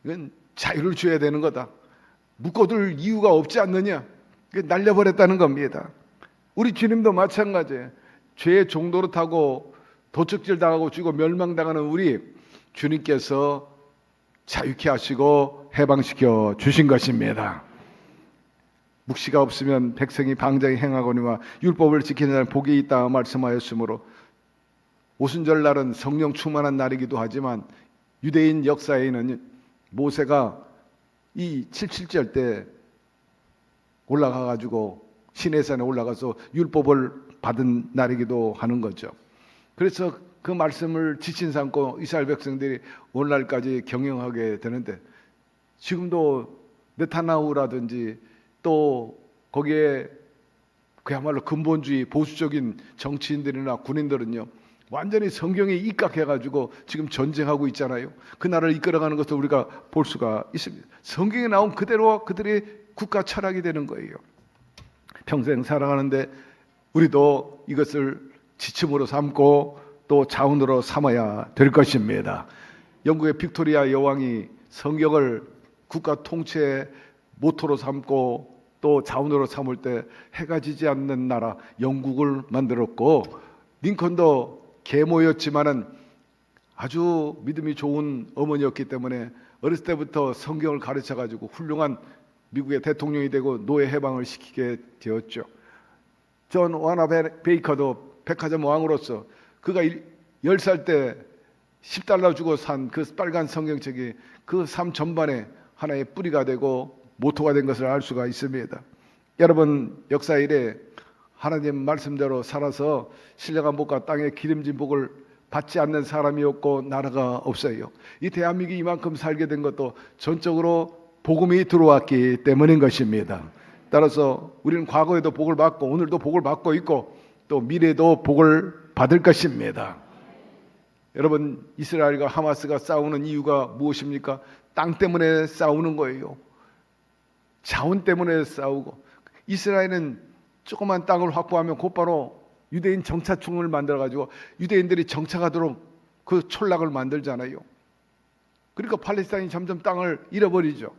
이건 자유를 줘야 되는 거다. 묶어둘 이유가 없지 않느냐? 날려버렸다는 겁니다. 우리 주님도 마찬가지예요. 죄의 종도로 타고 도적질 당하고 죽고 멸망당하는 우리 주님께서 자유케 하시고 해방시켜 주신 것입니다. 묵시가 없으면 백성이 방장히 행하거니와 율법을 지키는 자는 복이 있다 말씀하였으므로, 오순절 날은 성령 충만한 날이기도 하지만 유대인 역사에는 모세가 이 77절 때 올라가가지고 시내산에 올라가서 율법을 받은 날이기도 하는 거죠. 그래서 그 말씀을 지친 삼고 이스라엘 백성들이 오늘날까지 경영하게 되는데, 지금도 네타냐후라든지 또 거기에 그야말로 근본주의 보수적인 정치인들이나 군인들은요 완전히 성경에 입각해가지고 지금 전쟁하고 있잖아요. 그 나라를 이끌어가는 것을 우리가 볼 수가 있습니다. 성경에 나온 그대로 그들의 국가 철학이 되는 거예요. 평생 살아가는데 우리도 이것을 지침으로 삼고 또 자원으로 삼아야 될 것입니다. 영국의 빅토리아 여왕이 성경을 국가 통치의 모토로 삼고 또 자원으로 삼을 때 해가 지지 않는 나라 영국을 만들었고, 링컨도 계모였지만은 아주 믿음이 좋은 어머니였기 때문에 어렸을 때부터 성경을 가르쳐 가지고 훌륭한 미국의 대통령이 되고 노예 해방을 시키게 되었죠. 존 와나 베이커도 백화점 왕으로서 그가 10살 때 10달러 주고 산 그 빨간 성경책이 그 삶 전반에 하나의 뿌리가 되고 모토가 된 것을 알 수가 있습니다. 여러분, 역사 이래 하나님 말씀대로 살아서 신령한 복과 땅의 기름진 복을 받지 않는 사람이 없고 나라가 없어요. 이 대한민국이 이만큼 살게 된 것도 전적으로 복음이 들어왔기 때문인 것입니다. 따라서 우리는 과거에도 복을 받고 오늘도 복을 받고 있고 또 미래도 복을 받을 것입니다. 여러분, 이스라엘과 하마스가 싸우는 이유가 무엇입니까? 땅 때문에 싸우는 거예요. 자원 때문에 싸우고, 이스라엘은 조그만 땅을 확보하면 곧바로 유대인 정착층을 만들어가지고 유대인들이 정착하도록 그 촌락을 만들잖아요. 그러니까 팔레스타인이 점점 땅을 잃어버리죠.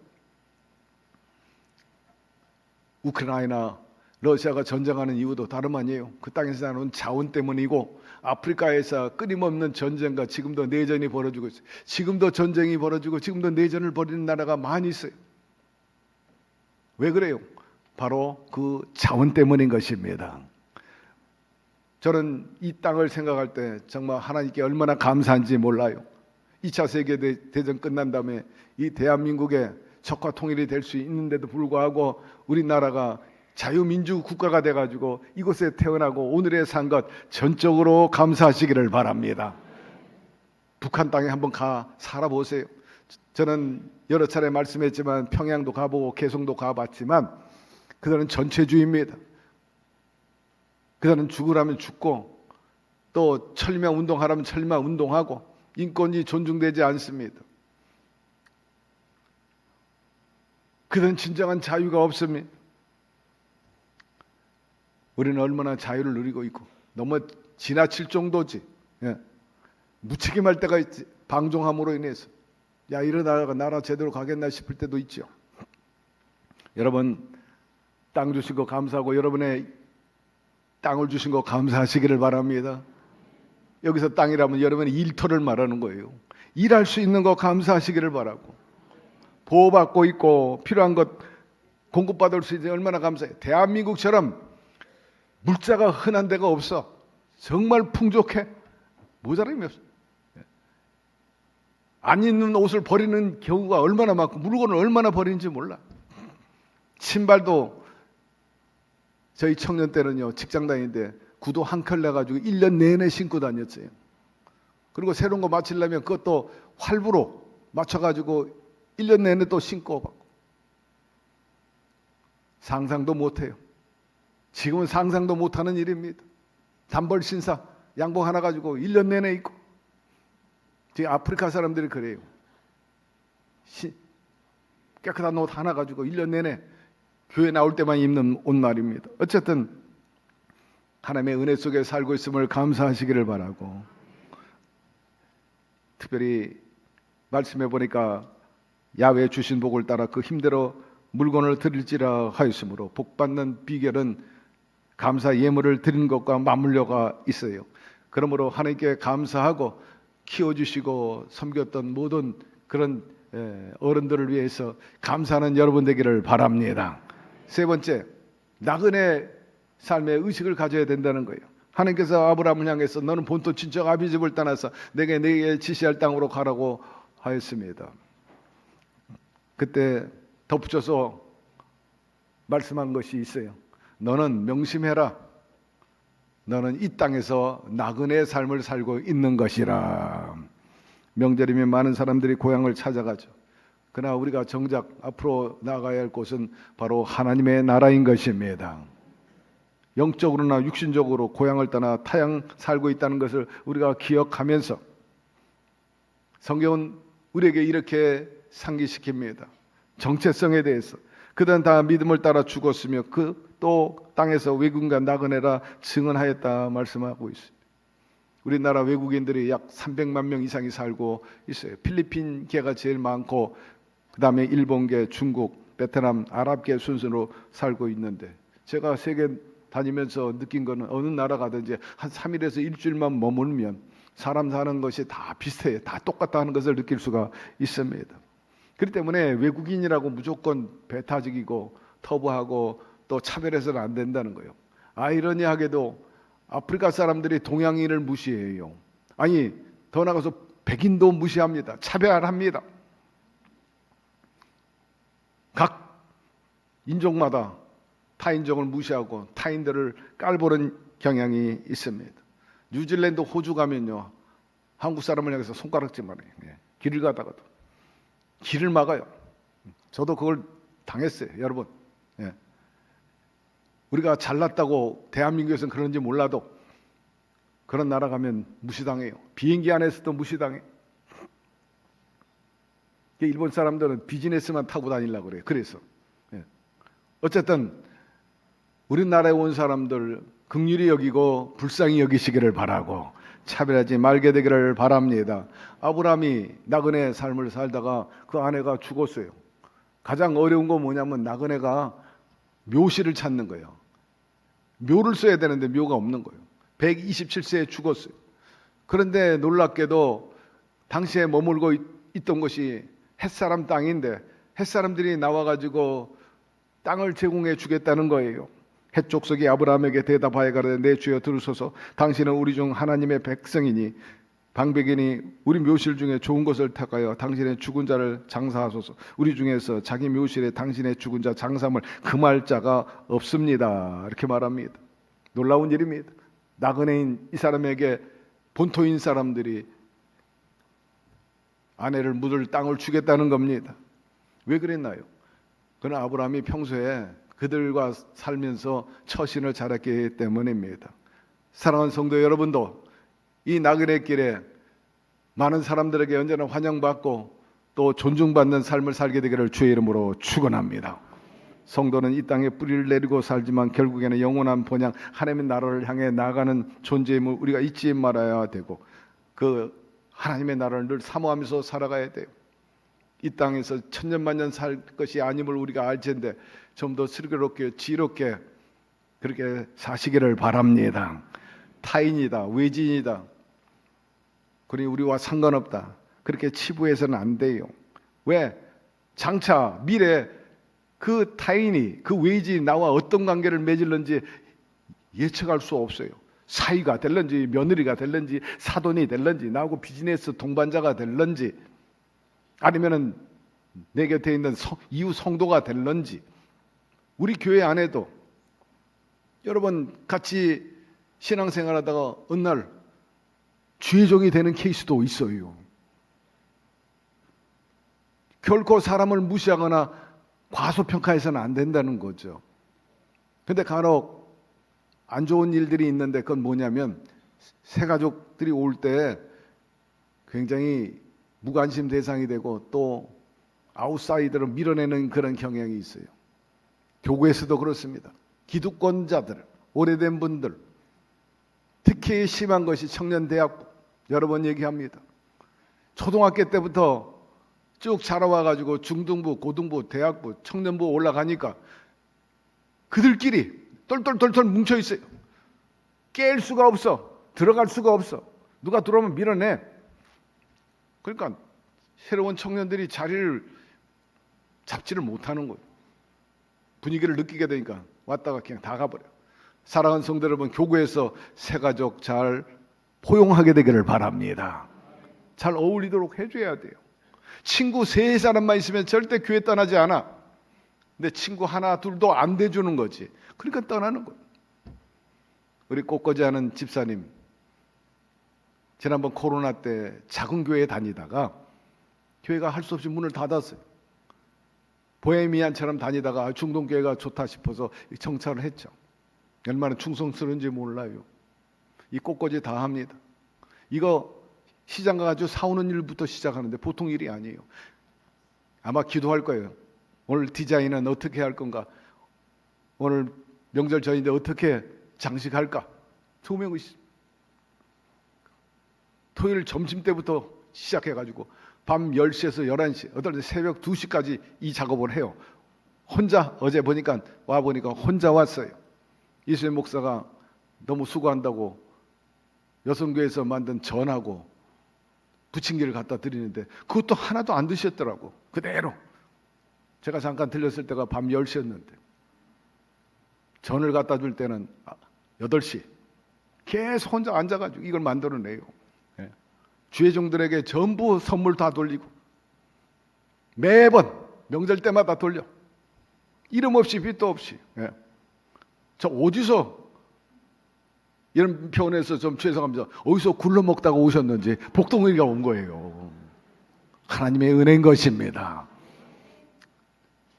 우크라이나, 러시아가 전쟁하는 이유도 다름 아니에요. 그 땅에서 나오는 자원 때문이고, 아프리카에서 끊임없는 전쟁과 지금도 내전이 벌어지고 있어요. 지금도 전쟁이 벌어지고 지금도 내전을 벌이는 나라가 많이 있어요. 왜 그래요? 바로 그 자원 때문인 것입니다. 저는 이 땅을 생각할 때 정말 하나님께 얼마나 감사한지 몰라요. 2차 세계대전 끝난 다음에 이 대한민국의 적화 통일이 될 수 있는데도 불구하고 우리나라가 자유민주 국가가 돼가지고 이곳에 태어나고 오늘의 산 것 전적으로 감사하시기를 바랍니다. 북한 땅에 한번 가 살아보세요. 저는 여러 차례 말씀했지만 평양도 가보고 개성도 가봤지만 그들은 전체주의입니다. 그들은 죽으라면 죽고 또 철면 운동하라면 철면 운동하고 인권이 존중되지 않습니다. 그들은 진정한 자유가 없습니다. 우리는 얼마나 자유를 누리고 있고 너무 지나칠 정도지. 예. 무책임할 때가 있지. 방종함으로 인해서 야, 이러다가 나라 제대로 가겠나 싶을 때도 있죠. 여러분, 땅 주신 거 감사하고 여러분의 땅을 주신 거 감사하시기를 바랍니다. 여기서 땅이라면 여러분의 일터를 말하는 거예요. 일할 수 있는 거 감사하시기를 바라고, 보호받고 있고 필요한 것 공급받을 수 있는 얼마나 감사해요. 대한민국처럼 물자가 흔한 데가 없어. 정말 풍족해. 모자람이 없어. 안 입는 옷을 버리는 경우가 얼마나 많고 물건을 얼마나 버리는지 몰라. 신발도 저희 청년 때는요, 직장 다니는데 구두 한 켤 내가지고 1년 내내 신고 다녔어요. 그리고 새로운 거 맞추려면 그것도 활부로 맞춰가지고 1년 내내 또 신고 받고. 상상도 못해요. 지금은 상상도 못하는 일입니다. 단벌 신사 양복 하나 가지고 1년 내내 입고. 지금 아프리카 사람들이 그래요. 깨끗한 옷 하나 가지고 1년 내내 교회 나올 때만 입는 옷 말입니다. 어쨌든 하나님의 은혜 속에 살고 있음을 감사하시기를 바라고, 특별히 말씀해 보니까 야훼 주신 복을 따라 그 힘대로 물건을 드릴지라 하였으므로 복받는 비결은 감사 예물을 드리는 것과 맞물려가 있어요. 그러므로 하나님께 감사하고 키워주시고 섬겼던 모든 그런 어른들을 위해서 감사하는 여러분 되기를 바랍니다. 세 번째, 나그네 삶의 의식을 가져야 된다는 거예요. 하나님께서 아브라함을 향해서 너는 본토 친척 아비 집을 떠나서 내게 지시할 땅으로 가라고 하였습니다. 그때 덧붙여서 말씀한 것이 있어요. 너는 명심해라. 너는 이 땅에서 나그네의 삶을 살고 있는 것이라. 명절이면 많은 사람들이 고향을 찾아가죠. 그러나 우리가 정작 앞으로 나가야 할 곳은 바로 하나님의 나라인 것입니다. 영적으로나 육신적으로 고향을 떠나 타향 살고 있다는 것을 우리가 기억하면서 성경은 우리에게 이렇게 상기시킵니다. 정체성에 대해서. 그들은 다 믿음을 따라 죽었으며 그 또 땅에서 외국인과 나그네라 증언하였다 말씀하고 있습니다. 우리나라 외국인들이 약 300만 명 이상이 살고 있어요. 필리핀계가 제일 많고 그 다음에 일본계, 중국, 베트남, 아랍계 순서로 살고 있는데, 제가 세계 다니면서 느낀 거는 어느 나라 가든지 한 3일에서 일주일만 머물면 사람 사는 것이 다 비슷해요. 다 똑같다는 것을 느낄 수가 있습니다. 그렇기 때문에 외국인이라고 무조건 배타적이고 터부하고 또 차별해서는 안 된다는 거예요. 아이러니하게도 아프리카 사람들이 동양인을 무시해요. 아니, 더 나가서 백인도 무시합니다. 차별합니다. 각 인종마다 타인종을 무시하고 타인들을 깔보는 경향이 있습니다. 뉴질랜드, 호주 가면요, 한국 사람을 향해서 손가락질만 해요. 예. 길을 가다가도 길을 막아요. 저도 그걸 당했어요, 여러분. 예. 우리가 잘났다고 대한민국에서는 그런지 몰라도 그런 나라 가면 무시당해요. 비행기 안에서도 무시당해. 일본 사람들은 비즈니스만 타고 다니려고 그래요. 그래서 어쨌든 우리나라에 온 사람들 긍휼히 여기고 불쌍히 여기시기를 바라고 차별하지 말게 되기를 바랍니다. 아브라함이 나그네 삶을 살다가 그 아내가 죽었어요. 가장 어려운 건 뭐냐면 나그네가 묘실을 찾는 거예요. 묘를 써야 되는데 묘가 없는 거예요. 127세에 죽었어요. 그런데 놀랍게도 당시에 머물고 있던 곳이 햇사람 땅인데 햇사람들이 나와가지고 땅을 제공해 주겠다는 거예요. 햇 족속이 아브라함에게 대답하여 가로되 내 주여 들으소서 당신은 우리 중 하나님의 백성이니 방백이니 우리 묘실 중에 좋은 것을 택하여 당신의 죽은 자를 장사하소서. 우리 중에서 자기 묘실에 당신의 죽은 자 장사함을 금할 자가 없습니다. 이렇게 말합니다. 놀라운 일입니다. 나그네인 이 사람에게 본토인 사람들이 아내를 묻을 땅을 주겠다는 겁니다. 왜 그랬나요? 그는 아브라함이 평소에 그들과 살면서 처신을 잘했기 때문입니다. 사랑하는 성도 여러분도 이 나그네 길에 많은 사람들에게 언제나 환영받고 또 존중받는 삶을 살게 되기를 주의 이름으로 축원합니다. 성도는 이 땅에 뿌리를 내리고 살지만 결국에는 영원한 본향 하나님의 나라를 향해 나아가는 존재임을 우리가 잊지 말아야 되고 그 하나님의 나라를 늘 사모하면서 살아가야 돼요. 이 땅에서 천년만년 살 것이 아님을 우리가 알 텐데 좀 더 슬기롭게 지혜롭게 그렇게 사시기를 바랍니다. 타인이다, 외지인이다, 그러니 우리와 상관없다, 그렇게 치부해서는 안 돼요. 왜? 장차 미래 그 타인이 그 외지인이 나와 어떤 관계를 맺을는지 예측할 수 없어요. 사위가 될런지 며느리가 될런지 사돈이 될런지 나하고 비즈니스 동반자가 될런지 아니면은 내 곁에 있는 이웃 성도가 될런지. 우리 교회 안에도 여러분 같이 신앙생활하다가 어느 날 주의종이 되는 케이스도 있어요. 결코 사람을 무시하거나 과소평가해서는 안 된다는 거죠. 근데 간혹 안 좋은 일들이 있는데 그건 뭐냐면 새가족들이 올 때 굉장히 무관심 대상이 되고 또 아웃사이더를 밀어내는 그런 경향이 있어요. 교구에서도 그렇습니다. 기득권자들, 오래된 분들, 특히 심한 것이 청년대학부. 여러 번 얘기합니다. 초등학교 때부터 쭉 자라와가지고 중등부, 고등부, 대학부, 청년부 올라가니까 그들끼리 똘똘똘똘 뭉쳐있어요. 깰 수가 없어. 들어갈 수가 없어. 누가 들어오면 밀어내. 그러니까 새로운 청년들이 자리를 잡지를 못하는 거예요. 분위기를 느끼게 되니까 왔다가 그냥 다 가버려요. 사랑하는 성도 여러분, 교구에서 새가족 잘 포용하게 되기를 바랍니다. 잘 어울리도록 해줘야 돼요. 친구 세 사람만 있으면 절대 교회 떠나지 않아. 근데 친구 하나 둘도 안 돼주는 거지. 그러니까 떠나는 거예요. 우리 꽃꽂이 하는 집사님, 지난번 코로나 때 작은 교회에 다니다가 교회가 할 수 없이 문을 닫았어요. 보헤미안처럼 다니다가 중동교회가 좋다 싶어서 정착을 했죠. 얼마나 충성스러운지 몰라요. 이 꽃꽂이 다 합니다. 이거 시장 가가지고 사오는 일부터 시작하는데 보통 일이 아니에요. 아마 기도할 거예요. 오늘 디자인은 어떻게 할 건가? 오늘 명절 전인데 어떻게 장식할까? 조명이 토요일 점심 때부터 시작해가지고 밤 10시에서 11시, 어떨 때 새벽 2시까지 이 작업을 해요. 혼자 어제 보니까 혼자 왔어요. 이수연 목사가 너무 수고한다고 여성교회에서 만든 전하고 부침개를 갖다 드리는데 그것도 하나도 안 드셨더라고. 그대로. 제가 잠깐 들렸을 때가 밤 10시였는데 전을 갖다 줄 때는 8시. 계속 혼자 앉아가지고 이걸 만들어내요. 주의 종들에게 전부 선물 다 돌리고 매번 명절 때마다 돌려. 이름 없이 빚도 없이. 예. 저 어디서 이런 표현에서 좀 죄송합니다. 어디서 굴러 먹다가 오셨는지 복덩이가 온 거예요. 하나님의 은혜인 것입니다.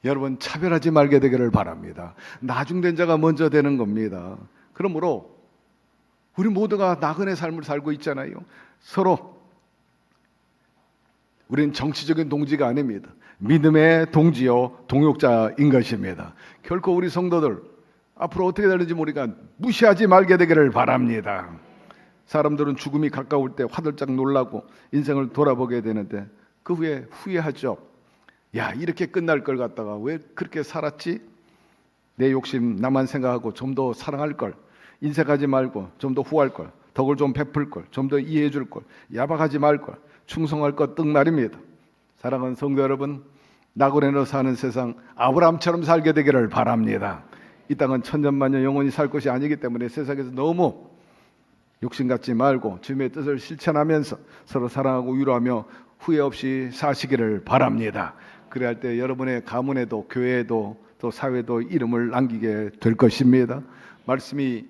여러분 차별하지 말게 되기를 바랍니다. 나중된 자가 먼저 되는 겁니다. 그러므로 우리 모두가 나그네 삶을 살고 있잖아요. 서로 우리는 정치적인 동지가 아닙니다. 믿음의 동지요 동역자인 것입니다. 결코 우리 성도들 앞으로 어떻게 될지 모르니까 무시하지 말게 되기를 바랍니다. 사람들은 죽음이 가까울 때 화들짝 놀라고 인생을 돌아보게 되는데 그 후에 후회하죠. 야, 이렇게 끝날 걸 갖다가 왜 그렇게 살았지? 내 욕심 나만 생각하고 좀 더 사랑할 걸, 인색하지 말고 좀 더 후할 걸, 덕을 좀 베풀 걸, 좀 더 이해해 줄 걸, 야박하지 말 걸, 충성할 것 등 말입니다. 사랑하는 성도 여러분, 나그네로 사는 세상 아브라함처럼 살게 되기를 바랍니다. 이 땅은 천년만년 영원히 살 것이 아니기 때문에 세상에서 너무 욕심 갖지 말고 주님의 뜻을 실천하면서 서로 사랑하고 위로하며 후회 없이 사시기를 바랍니다. 그래야 할 때 여러분의 가문에도 교회에도 또 사회도 이름을 남기게 될 것입니다. 말씀이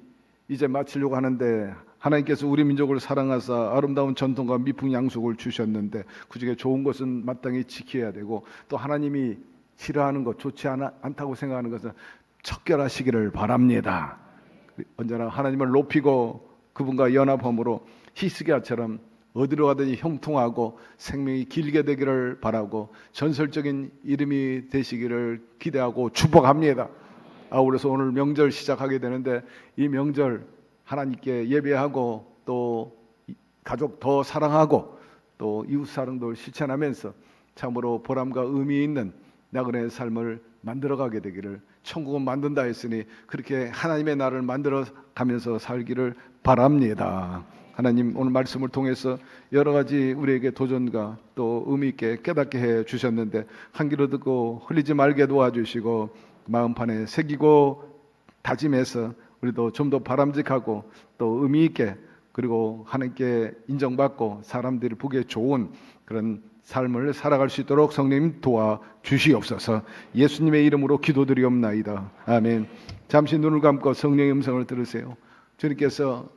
이제 마치려고 하는데 하나님께서 우리 민족을 사랑하사 아름다운 전통과 미풍 양속을 주셨는데 그중에 좋은 것은 마땅히 지켜야 되고 또 하나님이 싫어하는 것, 좋지 않다고 생각하는 것은 척결하시기를 바랍니다. 언제나 하나님을 높이고 그분과 연합함으로 히스기야처럼 어디로 가든지 형통하고 생명이 길게 되기를 바라고 전설적인 이름이 되시기를 기대하고 축복합니다. 아울러서 오늘 명절 시작하게 되는데 이 명절 하나님께 예배하고 또 가족 더 사랑하고 또 이웃 사랑도 실천하면서 참으로 보람과 의미 있는 나그네의 삶을 만들어가게 되기를, 천국은 만든다 했으니 그렇게 하나님의 나라를 만들어가면서 살기를 바랍니다. 하나님 오늘 말씀을 통해서 여러 가지 우리에게 도전과 또 의미 있게 깨닫게 해 주셨는데 한 귀로 듣고 흘리지 말게 도와주시고 마음판에 새기고 다짐해서 우리도 좀 더 바람직하고 또 의미 있게 그리고 하나님께 인정받고 사람들이 보기에 좋은 그런 삶을 살아갈 수 있도록 성령님 도와주시옵소서. 예수님의 이름으로 기도드리옵나이다. 아멘. 잠시 눈을 감고 성령의 음성을 들으세요. 주님께서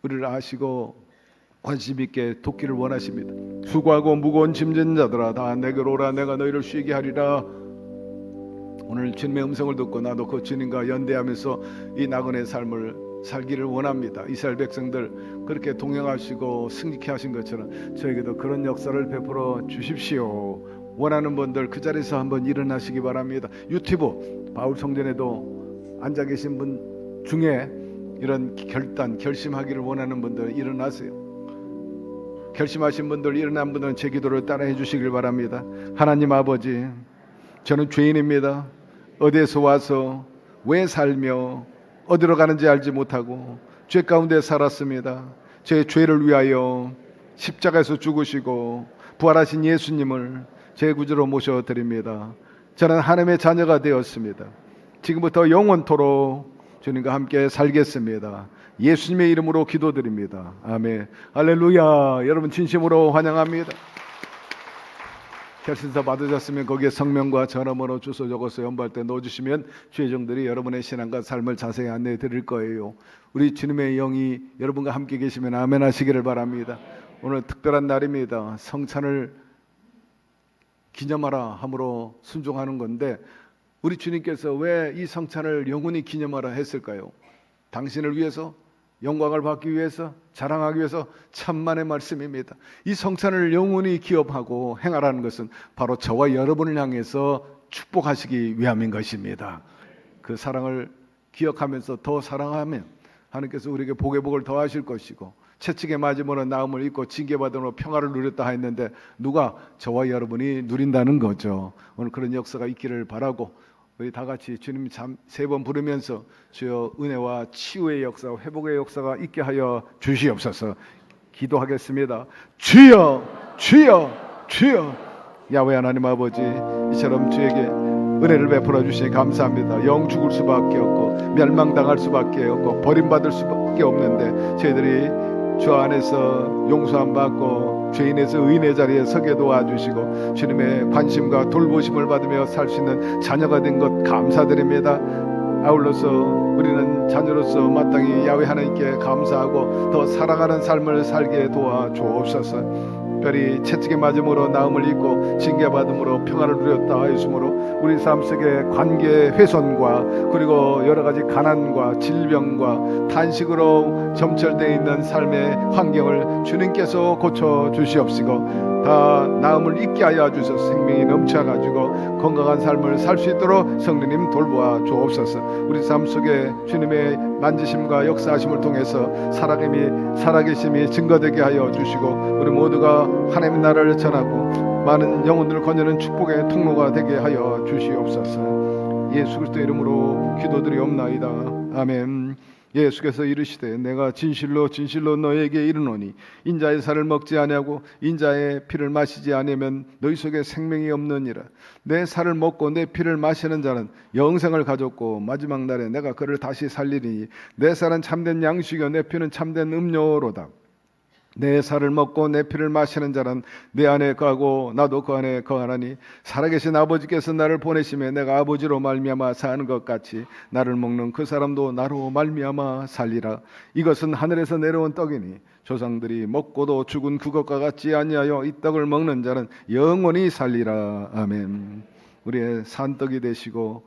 우리를 아시고 관심 있게 돕기를 원하십니다. 수고하고 무거운 짐진 자들아 다 내게로 오라, 내가 너희를 쉬게 하리라. 오늘 주님의 음성을 듣고 나도 그 주님과 연대하면서 이 나그네 삶을 살기를 원합니다. 이스라엘 백성들 그렇게 동행하시고 승리케 하신 것처럼 저에게도 그런 역사를 베풀어 주십시오. 원하는 분들 그 자리에서 한번 일어나시기 바랍니다. 유튜브 바울 성전에도 앉아 계신 분 중에 이런 결심하기를 원하는 분들 일어나세요. 결심하신 분들, 일어난 분들은 제 기도를 따라해 주시길 바랍니다. 하나님 아버지, 저는 죄인입니다. 어디에서 와서 왜 살며 어디로 가는지 알지 못하고 죄 가운데 살았습니다. 제 죄를 위하여 십자가에서 죽으시고 부활하신 예수님을 제 구주로 모셔드립니다. 저는 하나님의 자녀가 되었습니다. 지금부터 영원토록 주님과 함께 살겠습니다. 예수님의 이름으로 기도드립니다. 아멘. 할렐루야. 여러분 진심으로 환영합니다. 결신서 받으셨으면 거기에 성명과 전화번호 주소 적어서 연보할 때 넣어주시면 주의종들이 여러분의 신앙과 삶을 자세히 안내해 드릴 거예요. 우리 주님의 영이 여러분과 함께 계시면 아멘 하시기를 바랍니다. 오늘 특별한 날입니다. 성찬을 기념하라 함으로 순종하는 건데 우리 주님께서 왜 이 성찬을 영원히 기념하라 했을까요? 당신을 위해서, 영광을 받기 위해서, 자랑하기 위해서. 천만의 말씀입니다. 이 성찬을 영원히 기업하고 행하라는 것은 바로 저와 여러분을 향해서 축복하시기 위함인 것입니다. 그 사랑을 기억하면서 더 사랑하면 하나님께서 우리에게 복의 복을 더하실 것이고 채찍에 맞으면 나음을 입고 징계받으면 평화를 누렸다 했는데 누가? 저와 여러분이 누린다는 거죠. 오늘 그런 역사가 있기를 바라고 우리 다 같이 주님 세 번 부르면서 주여 은혜와 치유의 역사, 회복의 역사가 있게 하여 주시옵소서. 기도하겠습니다. 주여, 주여, 주여. 야훼 하나님 아버지, 이처럼 주에게 은혜를 베풀어 주시니 감사합니다. 영 죽을 수밖에 없고 멸망당할 수밖에 없고 버림받을 수밖에 없는데 저희들이 주 안에서 용서함 받고 죄인에서 의인의 자리에 서게 도와주시고 주님의 관심과 돌보심을 받으며 살 수 있는 자녀가 된 것 감사드립니다. 아울러서 우리는 자녀로서 마땅히 야훼 하나님께 감사하고 더 사랑하는 삶을 살게 도와주옵소서. 특별히 채찍에 맞음으로 나음을 입고 징계받음으로 평안을 누렸다 하였으므로 우리 삶 속에 관계 훼손과 그리고 여러 가지 가난과 질병과 탄식으로 점철되어 있는 삶의 환경을 주님께서 고쳐 주시옵시고 다 나음을 잊게 하여 주셔서 생명이 넘쳐가지고 건강한 삶을 살 수 있도록 성령님 돌보아 주옵소서. 우리 삶 속에 주님의 만지심과 역사하심을 통해서 살아계심이 증거되게 하여 주시고 우리 모두가 하나님의 나라를 전하고 많은 영혼들을 건져는 축복의 통로가 되게 하여 주시옵소서. 예수 그리스도 이름으로 기도드리옵나이다. 아멘. 예수께서 이르시되 내가 진실로 너에게 이르노니 인자의 살을 먹지 아니하고 인자의 피를 마시지 아니하면 너희 속에 생명이 없느니라. 내 살을 먹고 내 피를 마시는 자는 영생을 가졌고 마지막 날에 내가 그를 다시 살리리니 내 살은 참된 양식이요 내 피는 참된 음료로다. 내 살을 먹고 내 피를 마시는 자는 내 안에 거하고 나도 그 안에 거하나니 살아계신 아버지께서 나를 보내심에 내가 아버지로 말미암아 사는 것 같이 나를 먹는 그 사람도 나로 말미암아 살리라. 이것은 하늘에서 내려온 떡이니 조상들이 먹고도 죽은 그것과 같지 아니하여 이 떡을 먹는 자는 영원히 살리라. 아멘. 우리의 산떡이 되시고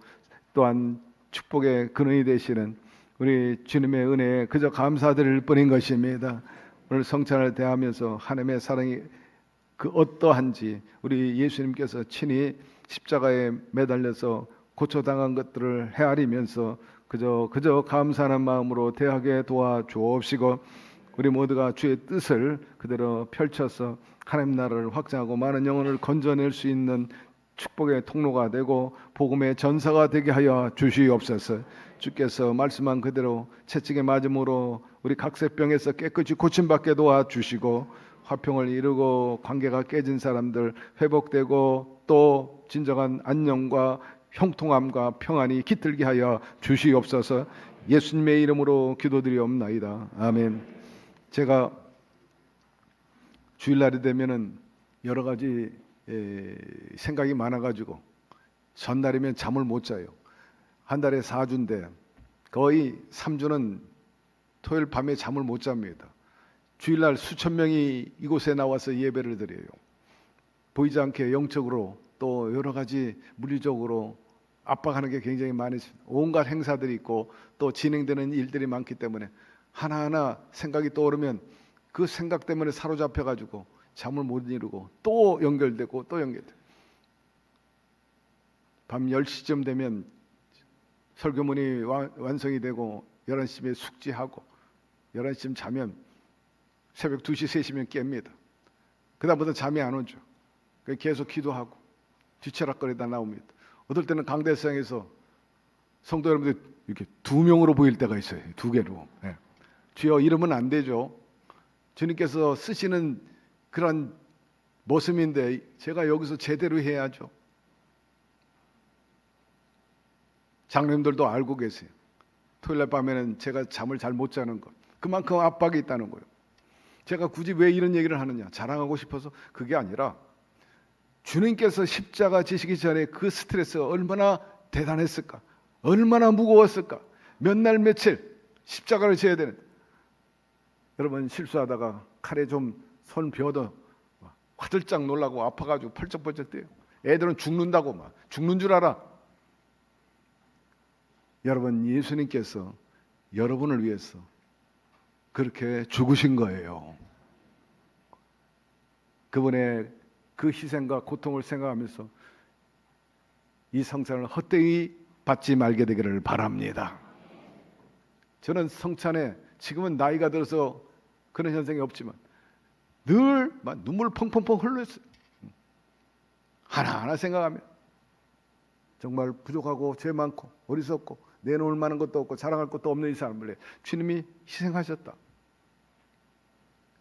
또한 축복의 근원이 되시는 우리 주님의 은혜에 그저 감사드릴 뿐인 것입니다. 오늘 성찬을 대하면서 하나님의 사랑이 그 어떠한지 우리 예수님께서 친히 십자가에 매달려서 고초당한 것들을 헤아리면서 그저 감사하는 마음으로 대하게 도와주옵시고 우리 모두가 주의 뜻을 그대로 펼쳐서 하나님 나라를 확장하고 많은 영혼을 건져낼 수 있는 축복의 통로가 되고 복음의 전사가 되게 하여 주시옵소서. 주께서 말씀한 그대로 채찍에 맞음으로 우리 각세병에서 깨끗이 고침받게 도와주시고 화평을 이루고 관계가 깨진 사람들 회복되고 또 진정한 안녕과 형통함과 평안이 깃들게 하여 주시옵소서. 예수님의 이름으로 기도드리옵나이다. 아멘. 제가 주일날이 되면은 여러 가지 생각이 많아가지고 전날이면 잠을 못 자요. 한 달에 4주인데 거의 3주는 토요일 밤에 잠을 못 잡니다. 주일날 수천 명이 이곳에 나와서 예배를 드려요. 보이지 않게 영적으로 또 여러 가지 물리적으로 압박하는 게 굉장히 많이 있습니다. 온갖 행사들이 있고 또 진행되는 일들이 많기 때문에 하나하나 생각이 떠오르면 그 생각 때문에 사로잡혀가지고 잠을 못 이루고 또 연결되고 또 연결되고 밤 10시쯤 되면 설교문이 완성이 되고 11시에 숙지하고 11시쯤 자면 새벽 2시, 3시면 깹니다. 그 다음부터 잠이 안 오죠. 계속 기도하고 뒤치락거리다 나옵니다. 어떨 때는 강대상에서 성도 여러분들 이렇게 2명으로 보일 때가 있어요. 2개로. 네. 주여 이러면 안 되죠. 주님께서 쓰시는 그런 모습인데 제가 여기서 제대로 해야죠. 장로님들도 알고 계세요. 토요일 밤에는 제가 잠을 잘 못 자는 것. 그만큼 압박이 있다는 거예요. 제가 굳이 왜 이런 얘기를 하느냐. 자랑하고 싶어서 그게 아니라 주님께서 십자가 지시기 전에 그 스트레스가 얼마나 대단했을까. 얼마나 무거웠을까. 몇 날 며칠 십자가를 져야 되는데 여러분 실수하다가 칼에 좀 손 베어도 화들짝 놀라고 아파가지고 펄쩍펄쩍 뛰어요. 애들은 죽는다고 막 죽는 줄 알아. 여러분 예수님께서 여러분을 위해서 그렇게 죽으신 거예요. 그분의 그 희생과 고통을 생각하면서 이 성찬을 헛되이 받지 말게 되기를 바랍니다. 저는 성찬에 지금은 나이가 들어서 그런 현상이 없지만 늘 막 눈물 펑펑펑 흘렸어요. 하나하나 생각하면 정말 부족하고 죄 많고 어리석고 내놓을 만한 것도 없고 자랑할 것도 없는 이 사람을 위해 주님이 희생하셨다.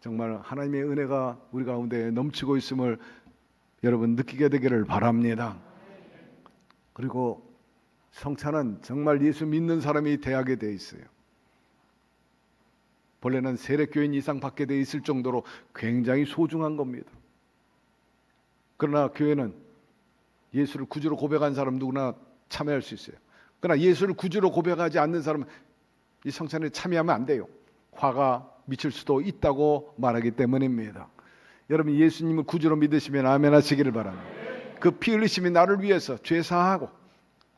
정말 하나님의 은혜가 우리 가운데 넘치고 있음을 여러분 느끼게 되기를 바랍니다. 그리고 성찬은 정말 예수 믿는 사람이 대하게 돼 있어요. 본래는 세례교인 이상 받게 돼 있을 정도로 굉장히 소중한 겁니다. 그러나 교회는 예수를 구주로 고백한 사람 누구나 참여할 수 있어요. 그러나 예수를 구주로 고백하지 않는 사람은 이 성찬에 참여하면 안 돼요. 화가 미칠 수도 있다고 말하기 때문입니다. 여러분, 예수님을 구주로 믿으시면 아멘 하시기를 바랍니다. 그 피 흘리심이 나를 위해서 죄사하고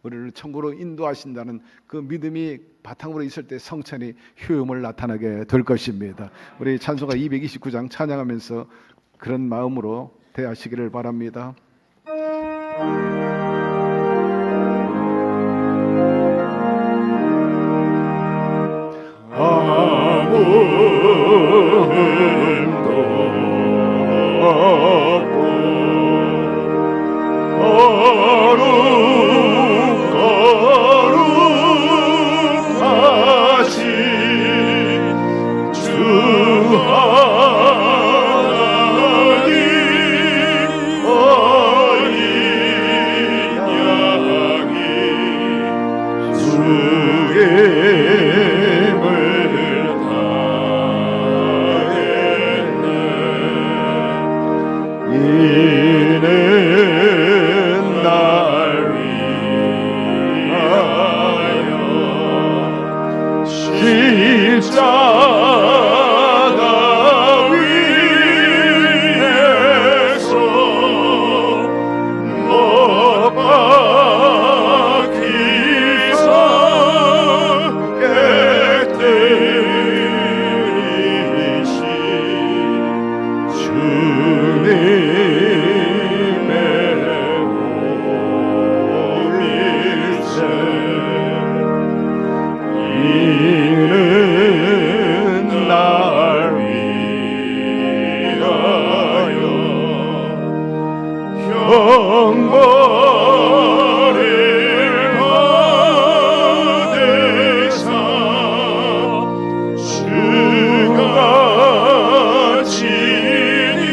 우리를 천국으로 인도하신다는 그 믿음이 바탕으로 있을 때 성찬이 효용을 나타나게 될 것입니다. 우리 찬송가 229장 찬양하면서 그런 마음으로 대하시기를 바랍니다. 이는 날 위하여 십자가 위에서 못 박히사 깨뜨리신 주님의 오일세 이는 날 위하여 형벌을 받으사 주가 친히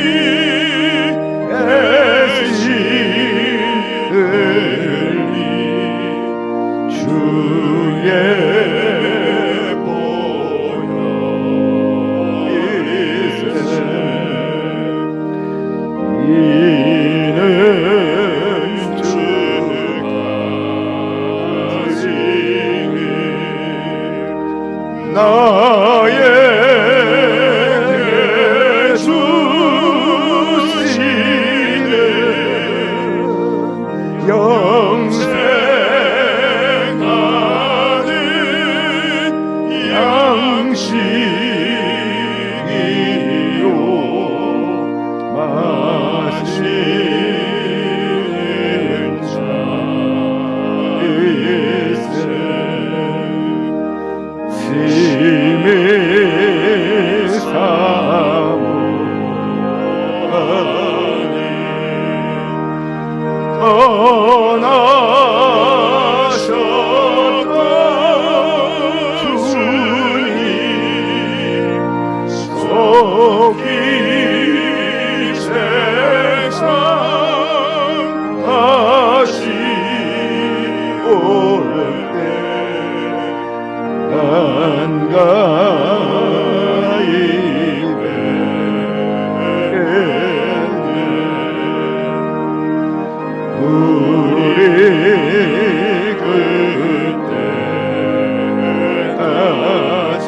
애지으리 주의 보혈이세 이는 주가 지니 나의 주시는 영생하는 양식이요 마시는 자일세 심히 사모하니 떠나셨던 주님 속이 세상 다시 올 때 난가히 우리 그때까지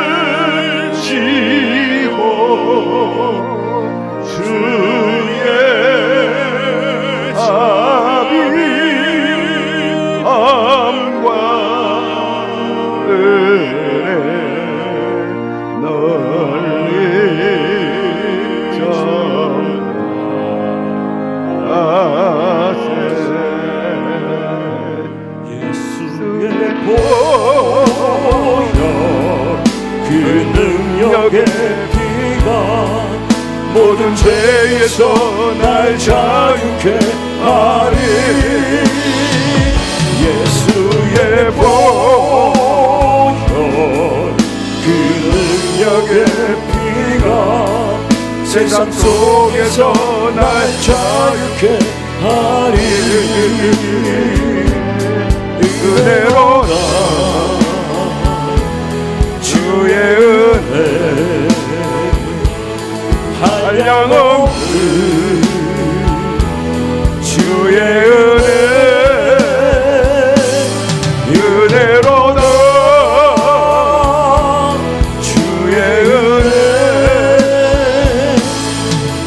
십자가를 지고 주의 자비 암과 은혜 널리 전하세 예수의 보혈 그 능력의 피가 모든 죄에서 날 자유케 하리 예수의 보혈 그 능력의 피가 세상 속에서 날 자유케 하리 은혜로다 주의 은혜 한량없는 주의 은혜로다 주의 은혜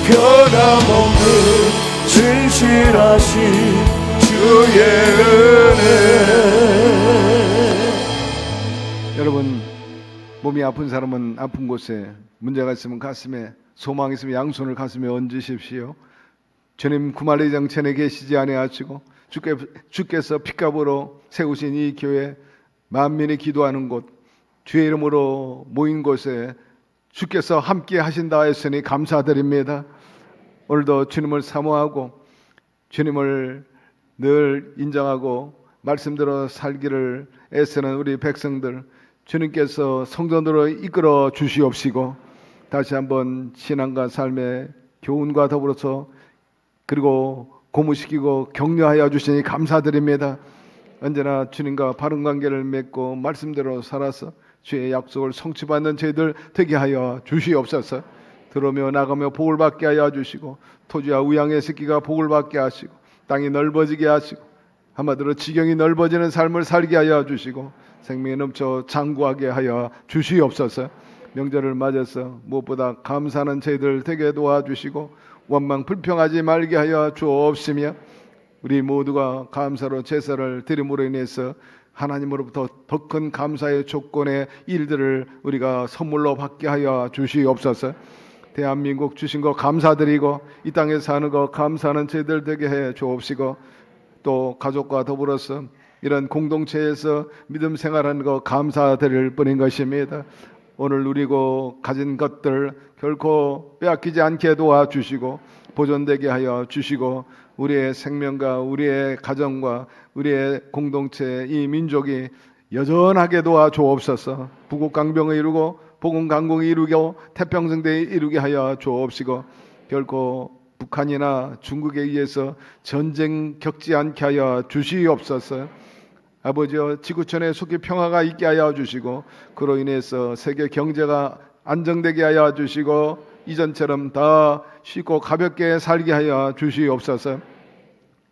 변함없는 진실하신 주의 은혜. 여러분, 몸이 아픈 사람은 아픈 곳에, 문제가 있으면 가슴에, 소망이 있으면 양손을 가슴에 얹으십시오. 주님 구말리 정천에 계시지 아니하시고 주께서 핏값으로 세우신 이 교회, 만민이 기도하는 곳, 주의 이름으로 모인 곳에 주께서 함께 하신다 했으니 감사드립니다. 오늘도 주님을 사모하고 주님을 늘 인정하고 말씀대로 살기를 애쓰는 우리 백성들, 주님께서 성전으로 이끌어 주시옵시고 다시 한번 신앙과 삶의 교훈과 더불어서 그리고 고무시키고 격려하여 주시니 감사드립니다. 언제나 주님과 바른 관계를 맺고 말씀대로 살아서 주의 약속을 성취받는 저희들 되게 하여 주시옵소서. 들어오며 나가며 복을 받게 하여 주시고 토지와 우양의 새끼가 복을 받게 하시고 땅이 넓어지게 하시고 한마디로 지경이 넓어지는 삶을 살게 하여 주시고 생명이 넘쳐 장구하게 하여 주시옵소서. 명절을 맞아서 무엇보다 감사하는 저희들 되게 도와주시고 원망 불평하지 말게 하여 주옵시며 우리 모두가 감사로 제사를 드림으로 인해서 하나님으로부터 더 큰 감사의 조건의 일들을 우리가 선물로 받게 하여 주시옵소서. 대한민국 주신 거 감사드리고 이 땅에 사는 거 감사하는 저희들 되게 해 주옵시고 또 가족과 더불어서 이런 공동체에서 믿음 생활하는 거 감사드릴 뿐인 것입니다. 오늘 누리고 가진 것들 결코 빼앗기지 않게 도와주시고 보존되게 하여 주시고 우리의 생명과 우리의 가정과 우리의 공동체 이 민족이 여전하게 도와주옵소서. 부국강병을 이루고 복음강국을 이루고 태평성대에 이루게 하여 주옵시고 결코 북한이나 중국에 의해서 전쟁 겪지 않게 하여 주시옵소서. 아버지여 지구촌에 속히 평화가 있게 하여 주시고 그로 인해서 세계 경제가 안정되게 하여 주시고 이전처럼 더 쉽고 가볍게 살게 하여 주시옵소서.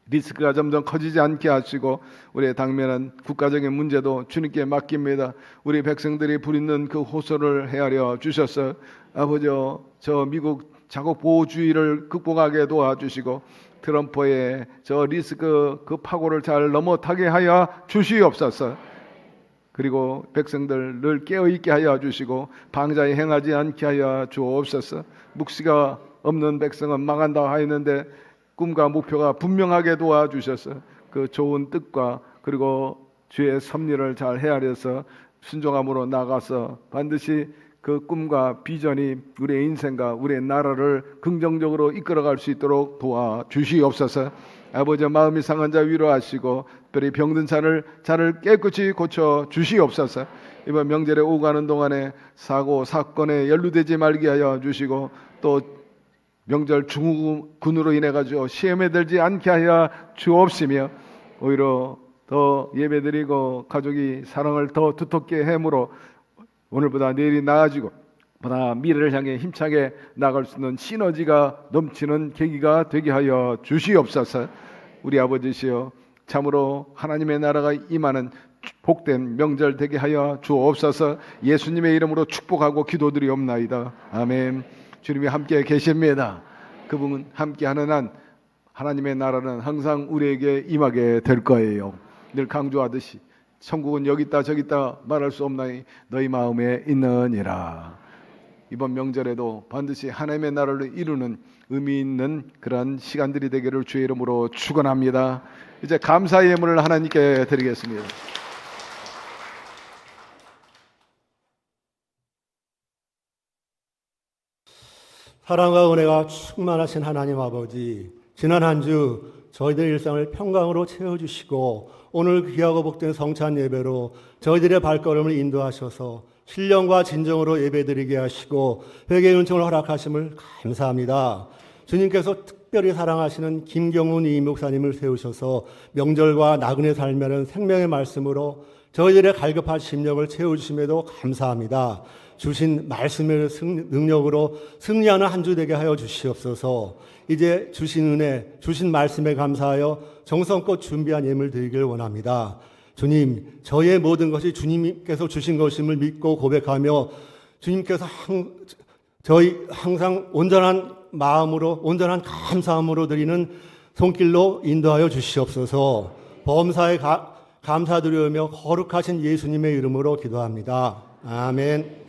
리스크가 점점 커지지 않게 하시고 우리의 당면한 국가적인 문제도 주님께 맡깁니다. 우리 백성들이 부리는 그 호소를 헤아려 주셔서 아버지여 저 미국 자국 보호주의를 극복하게 도와주시고 트럼프의 저 리스크 그 파고를 잘 넘어타게 하여 주시옵소서. 그리고 백성들 늘 깨어있게 하여 주시고 방자에 행하지 않게 하여 주옵소서. 묵시가 없는 백성은 망한다 하였는데 꿈과 목표가 분명하게 도와주셔서 그 좋은 뜻과 그리고 주의 섭리를 잘 헤아려서 순종함으로 나가서 반드시 그 꿈과 비전이 우리의 인생과 우리의 나라를 긍정적으로 이끌어갈 수 있도록 도와주시옵소서. 아버지 마음이 상한 자 위로하시고 특별히 병든 자를 깨끗이 고쳐 주시옵소서. 이번 명절에 오가는 동안에 사고 사건에 연루되지 말게 하여 주시고 또 명절 증후군으로 인해 가지고 시험에 들지 않게 하여 주옵시며 오히려 더 예배드리고 가족이 사랑을 더 두텁게 해므로 오늘보다 내일이 나아지고 보다 미래를 향해 힘차게 나갈 수 있는 시너지가 넘치는 계기가 되게 하여 주시옵소서. 우리 아버지시여 참으로 하나님의 나라가 임하는 복된 명절 되게 하여 주옵소서. 예수님의 이름으로 축복하고 기도드리옵나이다. 아멘. 주님이 함께 계십니다. 그분은 함께하는 한 하나님의 나라는 항상 우리에게 임하게 될 거예요. 늘 강조하듯이 천국은 여기 있다 저기 있다 말할 수 없나니 너희 마음에 있느니라. 이번 명절에도 반드시 하나님의 나라를 이루는 의미 있는 그런 시간들이 되기를 주의 이름으로 축원합니다. 이제 감사의 예물을 하나님께 드리겠습니다. 사랑과 은혜가 충만하신 하나님 아버지, 지난 한 주 저희들의 일상을 평강으로 채워주시고 오늘 귀하고 복된 성찬 예배로 저희들의 발걸음을 인도하셔서 신령과 진정으로 예배드리게 하시고 회개의 은총을 허락하심을 감사합니다. 주님께서 특별히 사랑하시는 김경훈 이 목사님을 세우셔서 명절과 나그네 삶이라는 생명의 말씀으로 저희들의 갈급한 심령을 채워주심에도 감사합니다. 주신 말씀의 능력으로 승리하는 한 주 되게 하여 주시옵소서. 이제 주신 은혜, 주신 말씀에 감사하여 정성껏 준비한 예물 드리길 원합니다. 주님, 저의 모든 것이 주님께서 주신 것임을 믿고 고백하며 주님께서 저희 항상 온전한 마음으로, 온전한 감사함으로 드리는 손길로 인도하여 주시옵소서. 범사에 감사드리며 거룩하신 예수님의 이름으로 기도합니다. 아멘.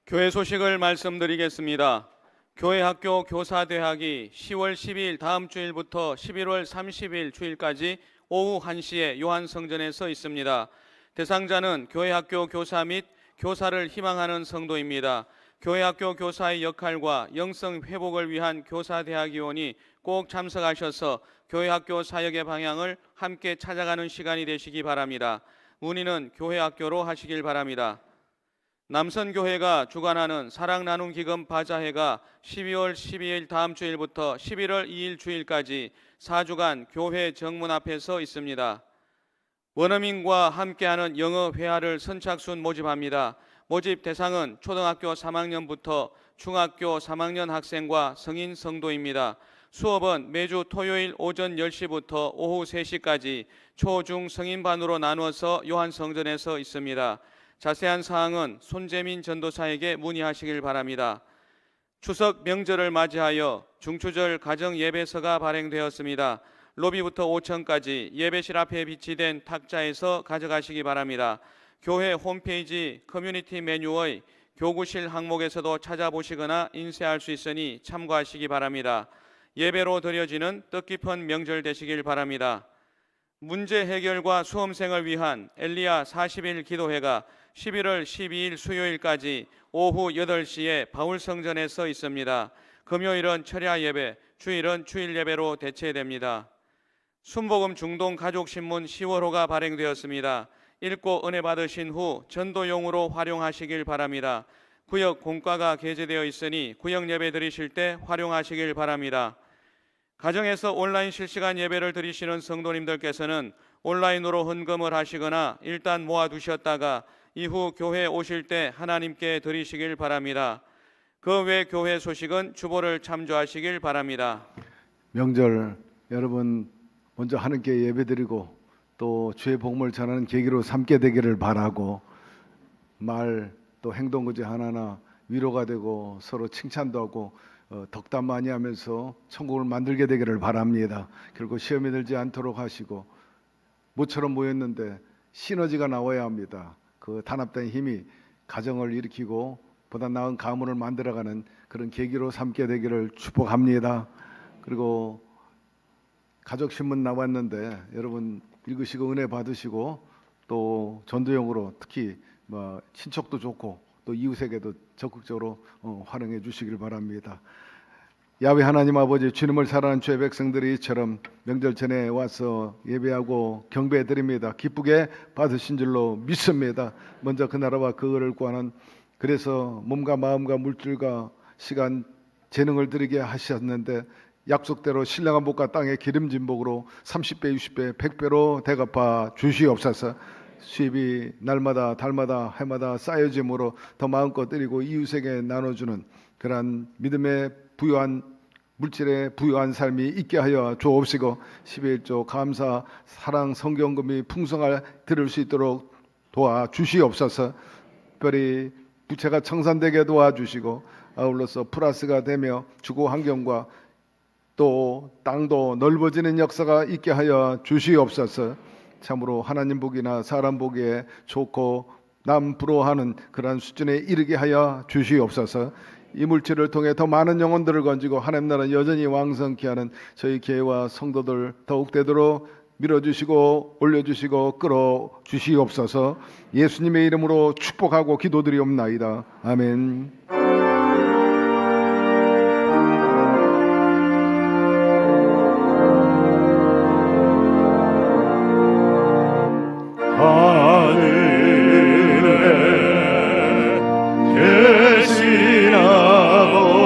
교회 소식을 말씀드리겠습니다. 교회 학교 교사대학이 10월 12일 다음 주일부터 11월 30일 주일까지 오후 1시에 요한성전에서 있습니다. 대상자는 교회 학교 교사 및 교사를 희망하는 성도입니다. 교회 학교 교사의 역할과 영성 회복을 위한 교사대학위원이 꼭 참석하셔서 교회 학교 사역의 방향을 함께 찾아가는 시간이 되시기 바랍니다. 문의는 교회 학교로 하시길 바랍니다. 남선교회가 주관하는 사랑 나눔 기금 바자회가 12월 12일 다음 주일부터 11월 2일 주일까지 4주간 교회 정문 앞에서 있습니다. 원어민과 함께하는 영어 회화를 선착순 모집합니다. 모집 대상은 초등학교 3학년부터 중학교 3학년 학생과 성인 성도입니다. 수업은 매주 토요일 오전 10시부터 오후 3시까지 초, 중, 성인반으로 나누어서 요한성전에서 있습니다. 자세한 사항은 손재민 전도사에게 문의하시길 바랍니다. 추석 명절을 맞이하여 중추절 가정 예배서가 발행되었습니다. 로비부터 5층까지 예배실 앞에 비치된 탁자에서 가져가시기 바랍니다. 교회 홈페이지 커뮤니티 메뉴의 교구실 항목에서도 찾아보시거나 인쇄할 수 있으니 참고하시기 바랍니다. 예배로 드려지는 뜻깊은 명절 되시길 바랍니다. 문제 해결과 수험생을 위한 엘리야 40일 기도회가 11월 12일 수요일까지 오후 8시에 바울성전에서 있습니다. 금요일은 철야 예배, 주일은 주일 예배로 대체됩니다. 순복음 중동 가족신문 10월호가 발행되었습니다. 읽고 은혜 받으신 후 전도용으로 활용하시길 바랍니다. 구역 공과가 게재되어 있으니 구역 예배 드리실 때 활용하시길 바랍니다. 가정에서 온라인 실시간 예배를 드리시는 성도님들께서는 온라인으로 헌금을 하시거나 일단 모아두셨다가 이후 교회에 오실 때 하나님께 드리시길 바랍니다. 그 외 교회 소식은 주보를 참조하시길 바랍니다. 명절 여러분 먼저 하나님께 예배드리고 또 주의 복음을 전하는 계기로 삼게 되기를 바라고 말 또 행동 그지 하나하나 위로가 되고 서로 칭찬도 하고 덕담 많이 하면서 천국을 만들게 되기를 바랍니다. 결국 시험에 들지 않도록 하시고 모처럼 모였는데 시너지가 나와야 합니다. 그 단합된 힘이 가정을 일으키고 보다 나은 가문을 만들어가는 그런 계기로 삼게 되기를 축복합니다. 그리고 가족신문 나왔는데 여러분 읽으시고 은혜 받으시고 또 전도용으로 특히 친척도 좋고 또 이웃에게도 적극적으로 활용해 주시길 바랍니다. 야훼 하나님 아버지, 주님을 사랑하는 주의 백성들이 이처럼 명절 전에 와서 예배하고 경배해 드립니다. 기쁘게 받으신 줄로 믿습니다. 먼저 그 나라와 그 의를 구하는, 그래서 몸과 마음과 물질과 시간 재능을 드리게 하셨는데 약속대로 신령한 복과 땅의 기름진 복으로 30배, 60배, 100배로 대갚아 주시옵소서. 수입이 날마다 달마다 해마다 쌓여짐으로 더 마음껏 드리고 이웃에게 나눠주는 그러한 믿음의 부유한 물질에 부유한 삶이 있게 하여 주옵시고 11조 감사 사랑 성경금이 풍성할 들을 수 있도록 도와주시옵소서. 특별히 부채가 청산되게 도와주시고 아울러서 플러스가 되며 주거 환경과 또 땅도 넓어지는 역사가 있게 하여 주시옵소서. 참으로 하나님 복이나 사람 보기에 좋고 남 부러워하는 그러한 수준에 이르게 하여 주시옵소서. 이 물질을 통해 더 많은 영혼들을 건지고 하나님 나라 여전히 왕성케 하는 저희 교회와 성도들 더욱 되도록 밀어주시고 올려주시고 끌어주시옵소서. 예수님의 이름으로 축복하고 기도드리옵나이다. 아멘. 계신 아버지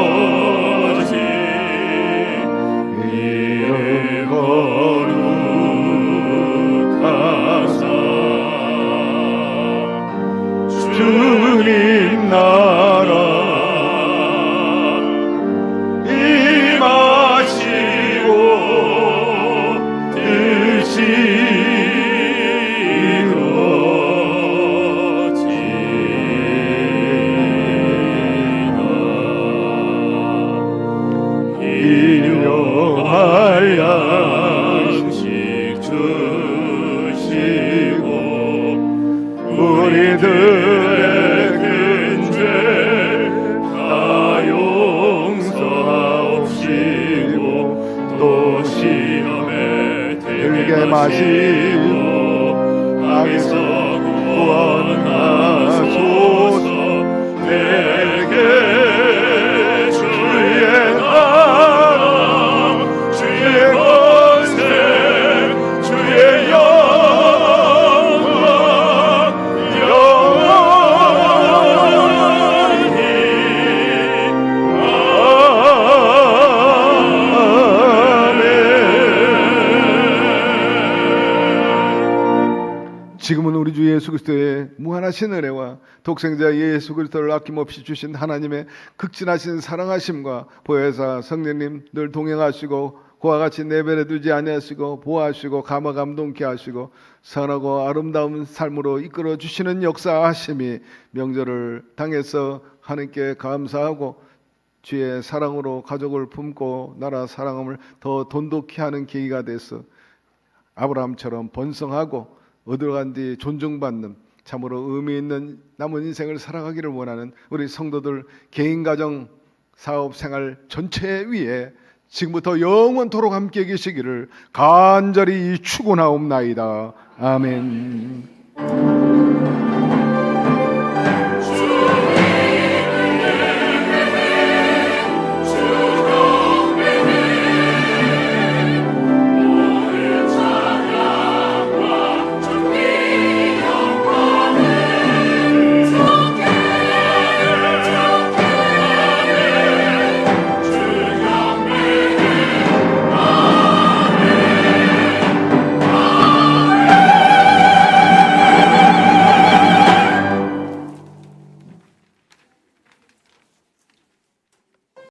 이름 거룩하사 주님 나라 임하시고 뜻이 일용할 양식 주시고 우리들의 근죄 다 용서하옵시고 또 시험에 들게 마시고 악에서 구원하소서. 내게 주의 나라 주의 권세 주의 영광 영원히 아멘. 지금은 우리 주 예수 그리스도의 무한하신 은혜와 독생자 예수 그리스도를 아낌없이 주신 하나님의 극진하신 사랑하심과 보혜사 성령님 늘 동행하시고 그와 같이 내버려 두지 아니하시고 보호하시고 감화 감동케 하시고 선하고 아름다운 삶으로 이끌어 주시는 역사하심이 명절을 당해서 하나님께 감사하고 주의 사랑으로 가족을 품고 나라 사랑함을 더 돈독히 하는 계기가 돼서 아브라함처럼 번성하고 얻어간 뒤 존중받는 참으로 의미 있는 남은 인생을 살아가기를 원하는 우리 성도들 개인 가정 사업 생활 전체 위에 지금부터 영원토록 함께 계시기를 간절히 축원하옵나이다. 아멘.